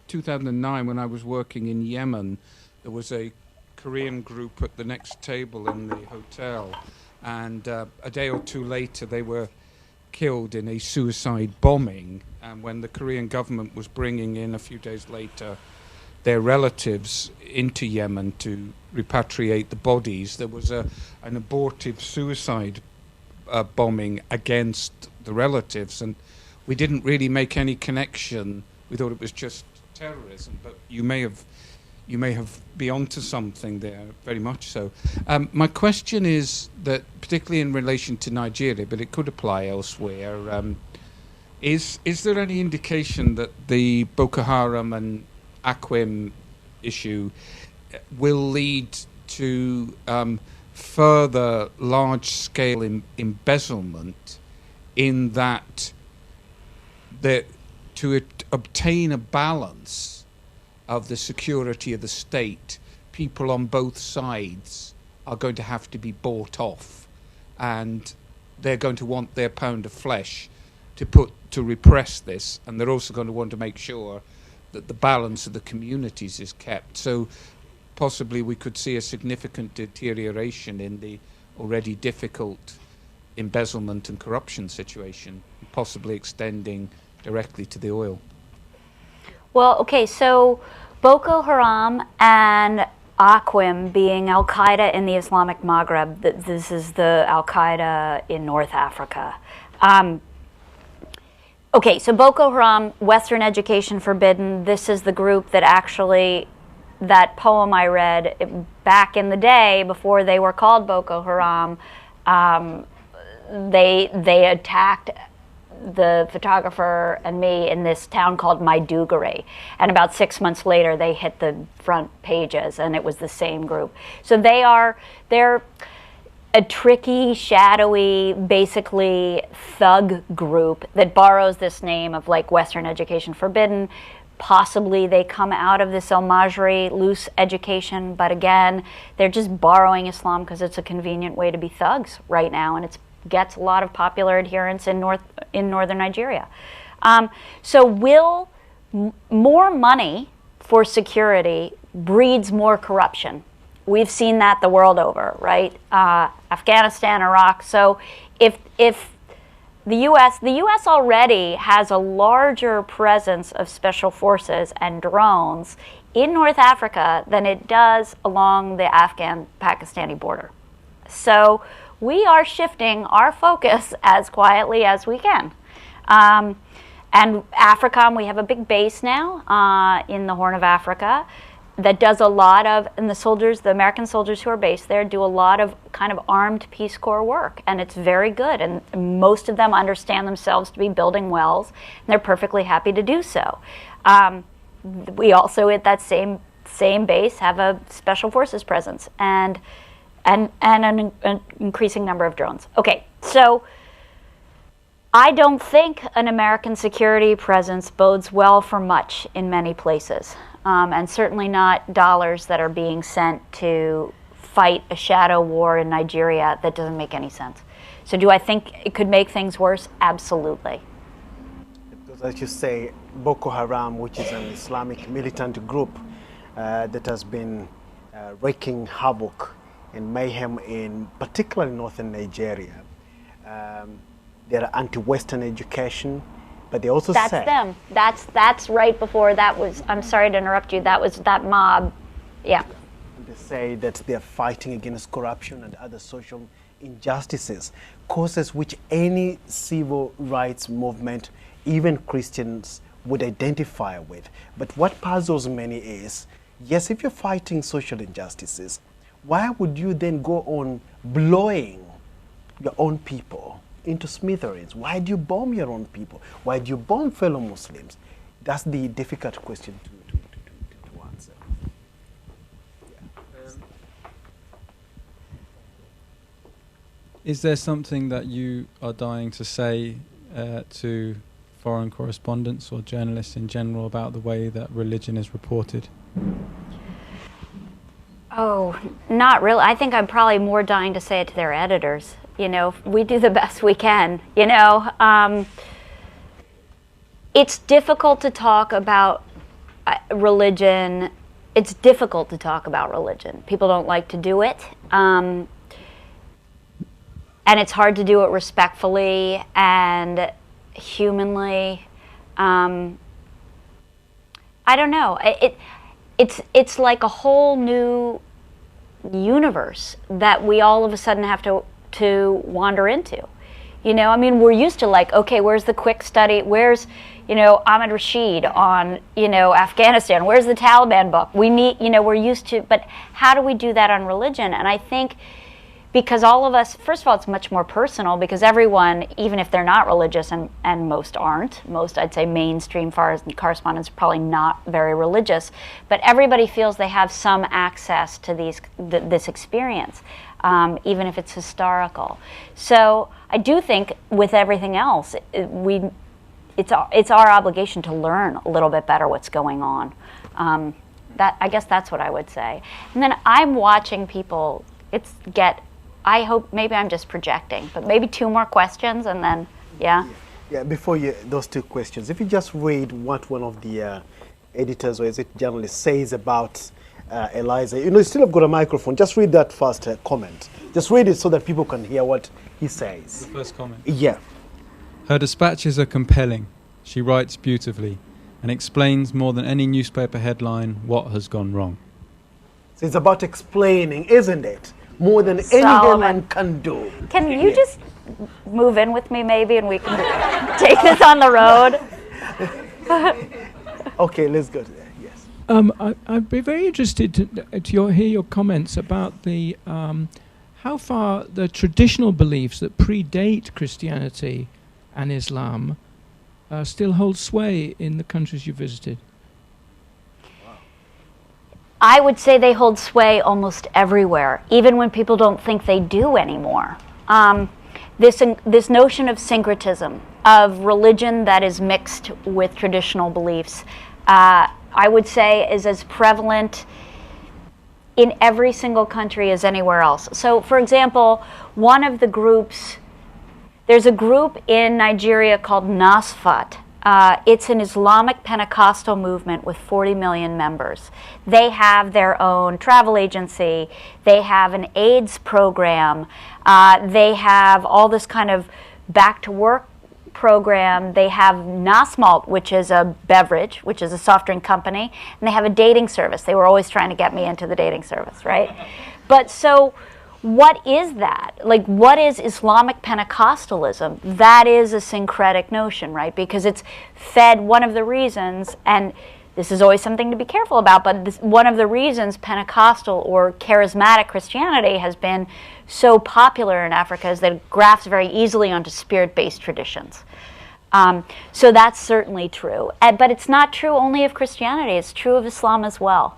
2009, when I was working in Yemen, there was a Korean group at the next table in the hotel, and a day or two later they were killed in a suicide bombing. And when the Korean government was bringing in a few days later their relatives into Yemen to repatriate the bodies, there was an abortive suicide bombing against the relatives, and we didn't really make any connection. We thought it was just terrorism, but you may have be onto something there, very much so. My question is that, particularly in relation to Nigeria, but it could apply elsewhere, is there any indication that the Boko Haram and Akwim issue will lead to further large-scale embezzlement, in that to obtain a balance of the security of the state, people on both sides are going to have to be bought off, and they're going to want their pound of flesh to repress this, and they're also going to want to make sure that the balance of the communities is kept. So possibly we could see a significant deterioration in the already difficult embezzlement and corruption situation, possibly extending directly to the oil. Well, okay, so Boko Haram and Akwim being Al-Qaeda in the Islamic Maghreb, this is the Al-Qaeda in North Africa. Okay, so Boko Haram, Western education forbidden. This is the group that actually, that poem I read back in the day before they were called Boko Haram, they attacked the photographer and me in this town called Maiduguri, and about 6 months later they hit the front pages, and it was the same group. So they're a tricky, shadowy, basically thug group that borrows this name of like Western education forbidden. Possibly they come out of this al-Majri, loose education, but again, they're just borrowing Islam because it's a convenient way to be thugs right now, and it gets a lot of popular adherents in northern Nigeria. So will more money for security breeds more corruption? We've seen that the world over, right? Afghanistan, Iraq. So if the U.S. already has a larger presence of special forces and drones in North Africa than it does along the Afghan-Pakistani border. So we are shifting our focus as quietly as we can. And AFRICOM, we have a big base now in the Horn of Africa that does a lot of, and the American soldiers who are based there do a lot of kind of armed Peace Corps work, and it's very good, and most of them understand themselves to be building wells, and they're perfectly happy to do so. We also, at that same base, have a special forces presence and an increasing number of drones. Okay, so I don't think an American security presence bodes well for much in many places. And certainly not dollars that are being sent to fight a shadow war in Nigeria that doesn't make any sense. So do I think it could make things worse? Absolutely. Because as you say, Boko Haram, which is an Islamic militant group that has been wreaking havoc and mayhem in particularly northern Nigeria, they're anti-Western education. But they also that's say them. That's right before that was. I'm sorry to interrupt you. That was that mob. Yeah. They say that they're fighting against corruption and other social injustices, causes which any civil rights movement, even Christians, would identify with. But what puzzles many is, yes, if you're fighting social injustices, why would you then go on blowing your own people into smithereens? Why do you bomb your own people? Why do you bomb fellow Muslims? That's the difficult question to answer. Yeah. Is there something that you are dying to say to foreign correspondents or journalists in general about the way that religion is reported? Oh, not really. I think I'm probably more dying to say it to their editors. You know, we do the best we can, you know. It's difficult to talk about religion. It's difficult to talk about religion. People don't like to do it. And it's hard to do it respectfully and humanly. I don't know. It's like a whole new universe that we all of a sudden have to wander into. You know, I mean, we're used to like, okay, where's the quick study? Where's, you know, Ahmed Rashid on, you know, Afghanistan? Where's the Taliban book? We need, you know, we're used to, but how do we do that on religion? And I think because all of us, first of all, it's much more personal because everyone, even if they're not religious, and most aren't, most I'd say mainstream correspondents are probably not very religious, but everybody feels they have some access to this experience, even if it's historical. So I do think with everything else, it's our obligation to learn a little bit better what's going on. I guess that's what I would say. And then I'm watching people I hope, maybe I'm just projecting, but maybe 2 more questions and then, yeah? Yeah, before those 2 questions, if you just read what one of the editors or is it journalists says about Eliza, you know, you still have got a microphone, just read that first comment. Just read it so that people can hear what he says. The first comment. Yeah. Her dispatches are compelling. She writes beautifully and explains more than any newspaper headline what has gone wrong. So it's about explaining, isn't it? More than any headline can do. Can you just move in with me maybe and we can take this on the road? Okay, let's go to that, yes. I'd be very interested to hear your comments about the how far the traditional beliefs that predate Christianity and Islam still hold sway in the countries you visited. I would say they hold sway almost everywhere, even when people don't think they do anymore. This notion of syncretism, of religion that is mixed with traditional beliefs, I would say is as prevalent in every single country as anywhere else. So, for example, one of the groups, there's a group in Nigeria called Nasfat. It's an Islamic Pentecostal movement with 40 million members. They have their own travel agency. They have an AIDS program. They have all this kind of back-to-work program. They have Nasmalt, which is a beverage, which is a soft drink company, and they have a dating service. They were always trying to get me into the dating service, right? But so what is that? Like, what is Islamic Pentecostalism? That is a syncretic notion, right? Because it's fed, one of the reasons, and this is always something to be careful about, but one of the reasons Pentecostal or charismatic Christianity has been so popular in Africa is that it grafts very easily onto spirit-based traditions. So that's certainly true. But it's not true only of Christianity, it's true of Islam as well.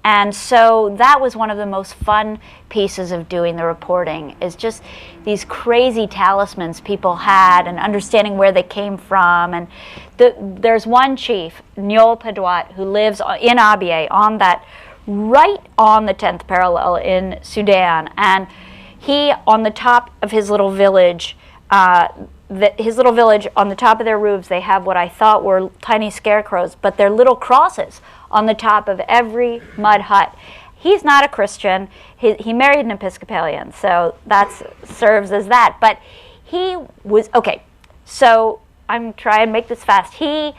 And so that was one of the most fun pieces of doing the reporting, is just these crazy talismans people had and understanding where they came from. And there's one chief, Nyol Padwat, who lives in Abyei, right on the 10th parallel in Sudan. And he, on the top of his little village, on the top of their roofs, they have what I thought were tiny scarecrows, but they're little crosses on the top of every mud hut. He's not a Christian. He married an Episcopalian, so that serves as that. But he was, okay, so I'm trying to make this fast. He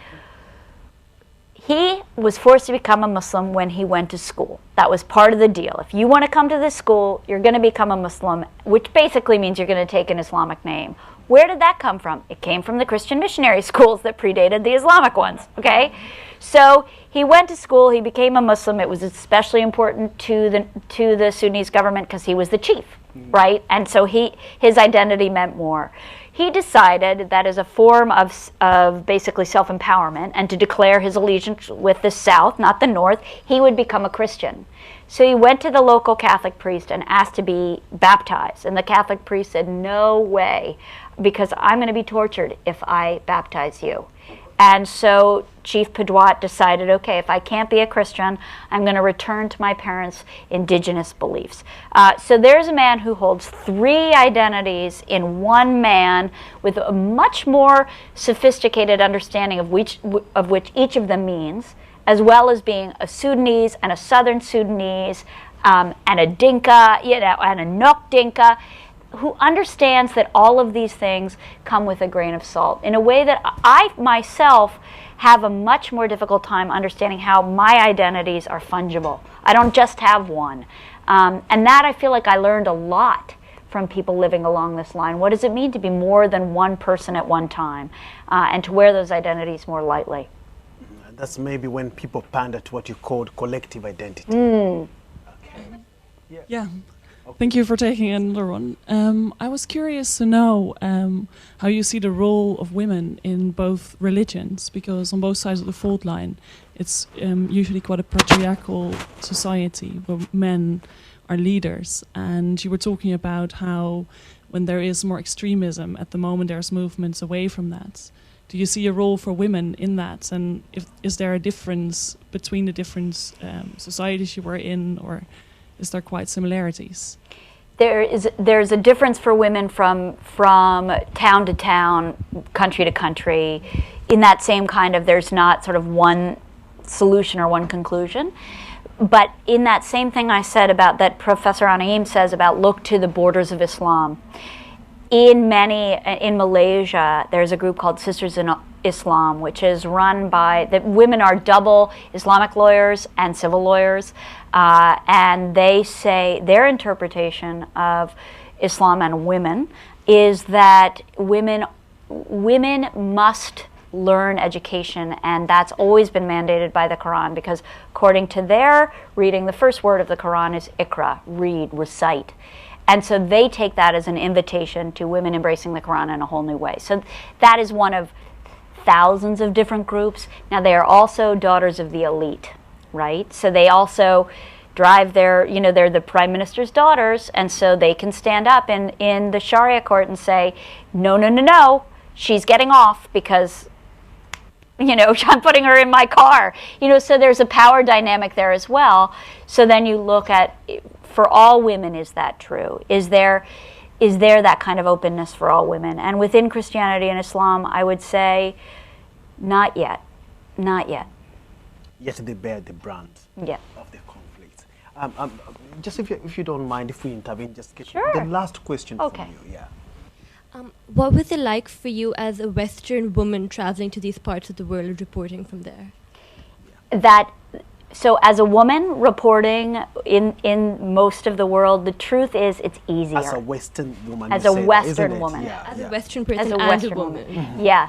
was forced to become a Muslim when he went to school. That was part of the deal. If you want to come to this school, you're going to become a Muslim, which basically means you're going to take an Islamic name. Where did that come from? It came from the Christian missionary schools that predated the Islamic ones, okay? So he went to school, he became a Muslim. It was especially important to the Sudanese government because he was the chief, right? And so his identity meant more. He decided that as a form of basically self-empowerment and to declare his allegiance with the South, not the North, he would become a Christian. So he went to the local Catholic priest and asked to be baptized. And the Catholic priest said, no way, because I'm going to be tortured if I baptize you. And so Chief Padwat decided, okay, if I can't be a Christian, I'm going to return to my parents' indigenous beliefs. So there's a man who holds 3 identities in one man with a much more sophisticated understanding of which each of them means, as well as being a Sudanese and a Southern Sudanese and a Dinka, and a Nok Dinka, who understands that all of these things come with a grain of salt in a way that I myself have a much more difficult time understanding how my identities are fungible. I don't just have one. And that I feel like I learned a lot from people living along this line? What does it mean to be more than one person at one time, and to wear those identities more lightly? That's maybe when people pander to what you called collective identity. Yeah. Thank you for taking another one. I was curious to know how you see the role of women in both religions, because on both sides of the fault line, it's usually quite a patriarchal society where men are leaders. And you were talking about how when there is more extremism, at the moment there's movements away from that. Do you see a role for women in that? And is there a difference between the different societies you were in, or is there quite similarities? There's a difference for women from town to town, country to country. In that same kind of, there's not sort of one solution or one conclusion. But in that same thing I said about that Professor Anaim says about look to the borders of Islam. In Malaysia, there's a group called Sisters in Islam, which is run by, that women are double Islamic lawyers and civil lawyers, and they say their interpretation of Islam and women is that women must learn education, and that's always been mandated by the Quran, because according to their reading, the first word of the Quran is Iqra, read, recite. And so they take that as an invitation to women embracing the Quran in a whole new way. So that is one of thousands of different groups. Now they are also daughters of the elite, right? So they also drive they're the prime minister's daughters, and so they can stand up in the Sharia court and say, no, she's getting off because, I'm putting her in my car. So there's a power dynamic there as well. So then you look at, for all women, is that true? Is there that kind of openness for all women? And within Christianity and Islam, I would say, not yet. Not yet. Yet they bear the brunt of the conflict. Just if you don't mind, if we intervene, just get the last question from you. Yeah. What was it like for you as a Western woman traveling to these parts of the world, reporting from there? So as a woman reporting in most of the world, the truth is it's easier. As a Western woman. As a Western woman. Yeah, as a Western person and a woman. Yeah.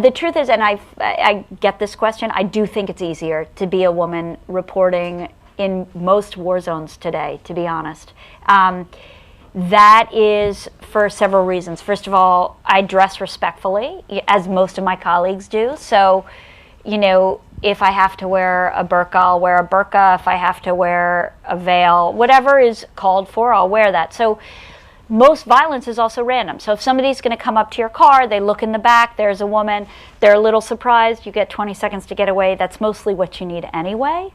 The truth is, and I get this question, I do think it's easier to be a woman reporting in most war zones today, to be honest. That is for several reasons. First of all, I dress respectfully, as most of my colleagues do. So, if I have to wear a burqa, I'll wear a burqa. If I have to wear a veil, whatever is called for, I'll wear that. So most violence is also random. So if somebody's going to come up to your car, they look in the back, there's a woman, they're a little surprised, you get 20 seconds to get away. That's mostly what you need anyway.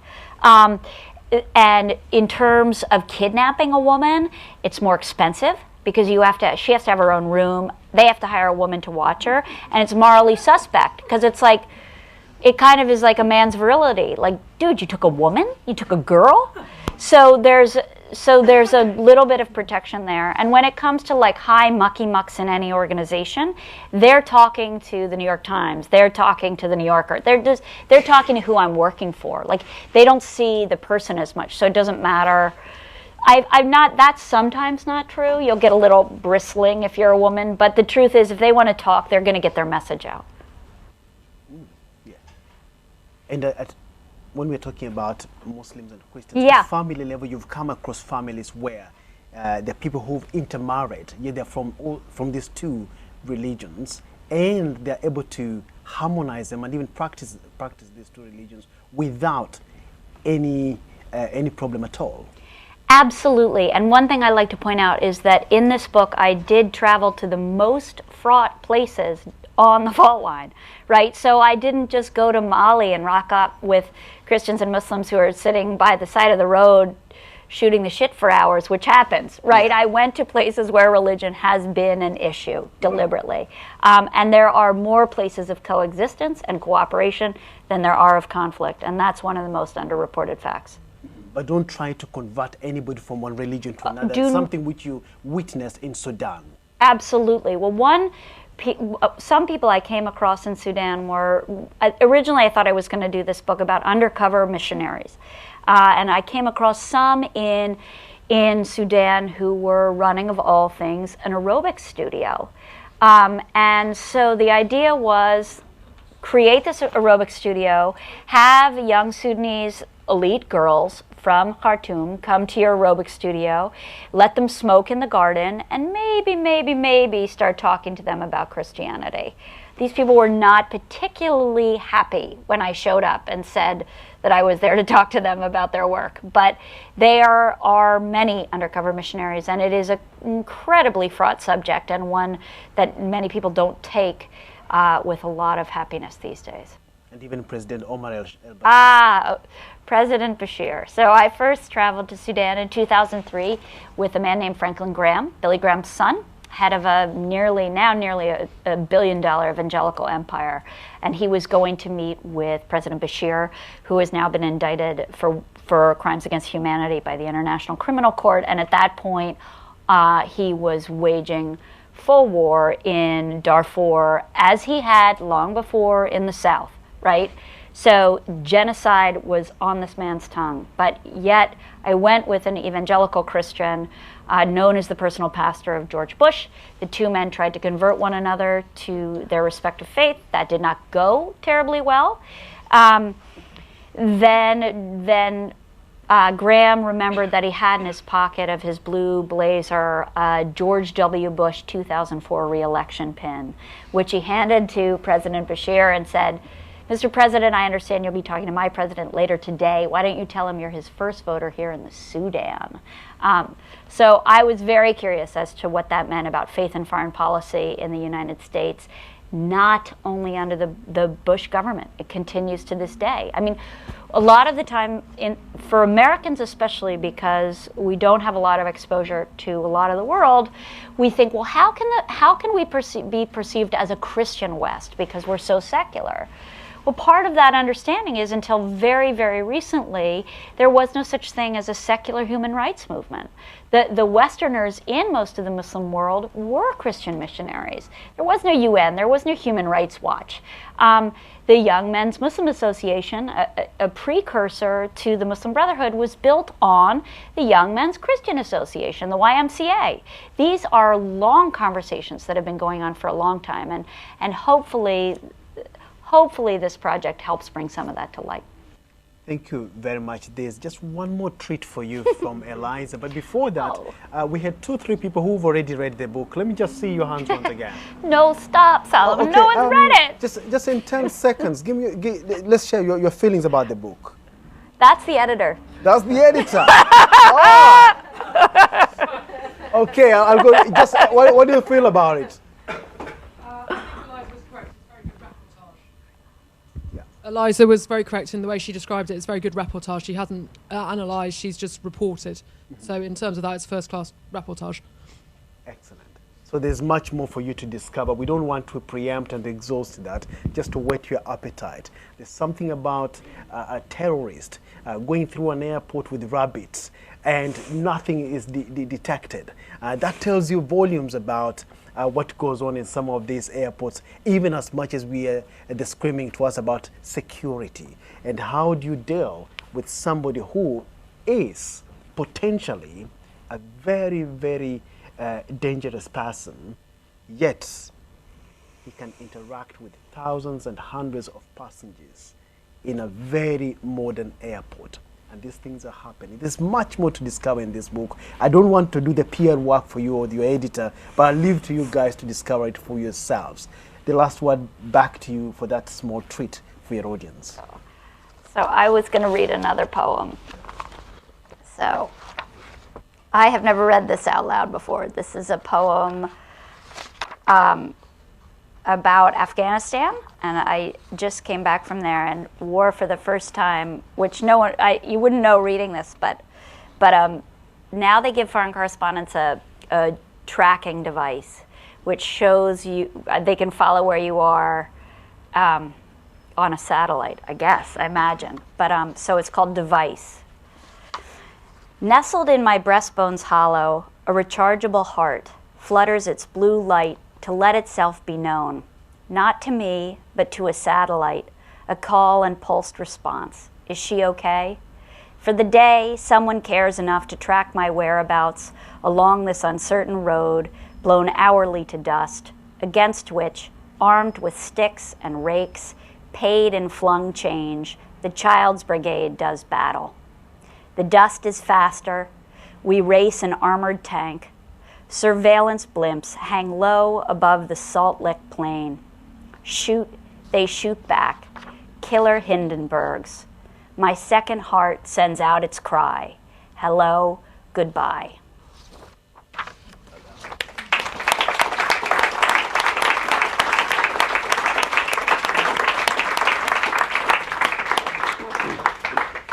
And in terms of kidnapping a woman, it's more expensive because she has to have her own room. They have to hire a woman to watch her, and it's morally suspect because it's like, it kind of is like a man's virility. Like, dude, you took a woman? You took a girl? So there's a little bit of protection there. And when it comes to like high mucky mucks in any organization, they're talking to the New York Times. They're talking to the New Yorker. They're talking to who I'm working for. Like, they don't see the person as much, so it doesn't matter. That's sometimes not true. You'll get a little bristling if you're a woman, but the truth is, if they want to talk, they're going to get their message out. And when we're talking about Muslims and Christians, at family level, you've come across families where there are people who've intermarried. They're from these two religions, and they're able to harmonize them and even practice these two religions without any problem at all. Absolutely. And one thing I like to point out is that in this book, I did travel to the most fraught places on the fault line, right? So I didn't just go to Mali and rock up with Christians and Muslims who are sitting by the side of the road shooting the shit for hours, which happens, right? I went to places where religion has been an issue deliberately. And there are more places of coexistence and cooperation than there are of conflict. And that's one of the most underreported facts. But don't try to convert anybody from one religion to another. Something which you witnessed in Sudan. Absolutely. Well, some people I came across in Sudan were, originally I thought I was going to do this book about undercover missionaries. And I came across some in in Sudan who were running, of all things, an aerobics studio. And so the idea was create this aerobics studio, have young Sudanese elite girls from Khartoum come to your aerobics studio, let them smoke in the garden, and maybe start talking to them about Christianity. These people were not particularly happy when I showed up and said that I was there to talk to them about their work. But there are many undercover missionaries, and it is an incredibly fraught subject, and one that many people don't take with a lot of happiness these days. And even President Omar el-Bashir. President Bashir. So I first traveled to Sudan in 2003 with a man named Franklin Graham, Billy Graham's son, head of a nearly a billion-dollar evangelical empire. And he was going to meet with President Bashir, who has now been indicted for crimes against humanity by the International Criminal Court. And at that point, he was waging full war in Darfur, as he had long before in the South, right? So genocide was on this man's tongue. But yet I went with an evangelical Christian known as the personal pastor of George Bush. The two men tried to convert one another to their respective faith. That did not go terribly well. Then Graham remembered that he had in his pocket of his blue blazer George W. Bush 2004 re-election pin, which he handed to President Bashir and said, "Mr. President, I understand you'll be talking to my president later today. Why don't you tell him you're his first voter here in the Sudan?" So I was very curious as to what that meant about faith and foreign policy in the United States, not only under the Bush government. It continues to this day. I mean, a lot of the time, for Americans especially, because we don't have a lot of exposure to a lot of the world, we think, well, how can we be perceived as a Christian West because we're so secular? Well, part of that understanding is until very, very recently, there was no such thing as a secular human rights movement. The Westerners in most of the Muslim world were Christian missionaries. There was no UN, there was no Human Rights Watch. The Young Men's Muslim Association, a precursor to the Muslim Brotherhood, was built on the Young Men's Christian Association, the YMCA. These are long conversations that have been going on for a long time, and hopefully this project helps bring some of that to light. Thank you very much. There's just one more treat for you from Eliza. But before that, we had 2-3 people who've already read the book. Let me just see your hands once again. No, stop, Solomon. Okay, no one's read it. Just in 10 seconds, let's share your feelings about the book. That's the editor. That's the editor. Okay, I'll go. Just what do you feel about it? Eliza was very correct in the way she described it. It's very good reportage. She hasn't analysed, she's just reported. So in terms of that, it's first-class reportage. Excellent. So there's much more for you to discover. We don't want to preempt and exhaust that, just to whet your appetite. There's something about a terrorist going through an airport with rabbits and nothing is detected. That tells you volumes about what goes on in some of these airports, even as much as they're screaming to us about security. And how do you deal with somebody who is potentially a very, very dangerous person, yet he can interact with thousands and hundreds of passengers in a very modern airport. And these things are happening. There's much more to discover in this book. I don't want to do the PR work for you or your editor, but I'll leave to you guys to discover it for yourselves. The last word back to you for that small treat for your audience. So I was going to read another poem. So I have never read this out loud before. This is a poem about Afghanistan, and I just came back from there and wore for the first time, which you wouldn't know reading this, but now they give foreign correspondents a tracking device, which shows you, they can follow where you are on a satellite, I imagine. But so it's called Device. Nestled in my breastbone's hollow, a rechargeable heart flutters its blue light to let itself be known, not to me, but to a satellite, a call and pulsed response. Is she okay? For the day, someone cares enough to track my whereabouts along this uncertain road, blown hourly to dust, against which, armed with sticks and rakes, paid in flung change, the Child's Brigade does battle. The dust is faster. We race an armored tank. Surveillance blimps hang low above the salt-lick plain. Shoot, they shoot back. Killer Hindenburgs. My second heart sends out its cry. Hello, goodbye.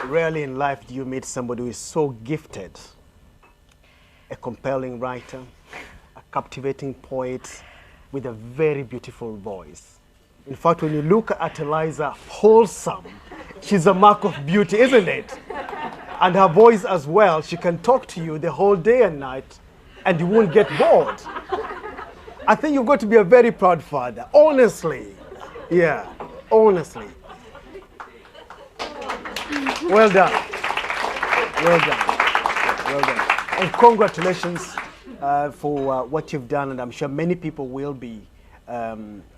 Rarely in life do you meet somebody who is so gifted, a compelling writer, a captivating poet with a very beautiful voice. In fact, when you look at Eliza, wholesome, she's a mark of beauty, isn't it? And her voice as well, she can talk to you the whole day and night and you won't get bored. I think you've got to be a very proud father, honestly. Yeah, honestly. Well done. Well done. Well done. And congratulations for what you've done. And I'm sure many people will be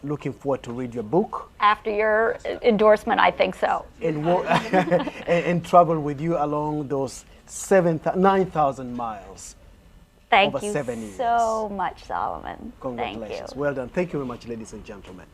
looking forward to read your book. After your endorsement, I think so. And travel with you along those 9,000 miles. Thank over you 7 years. so much, Solomon. Congratulations. Thank you. Well done. Thank you very much, ladies and gentlemen.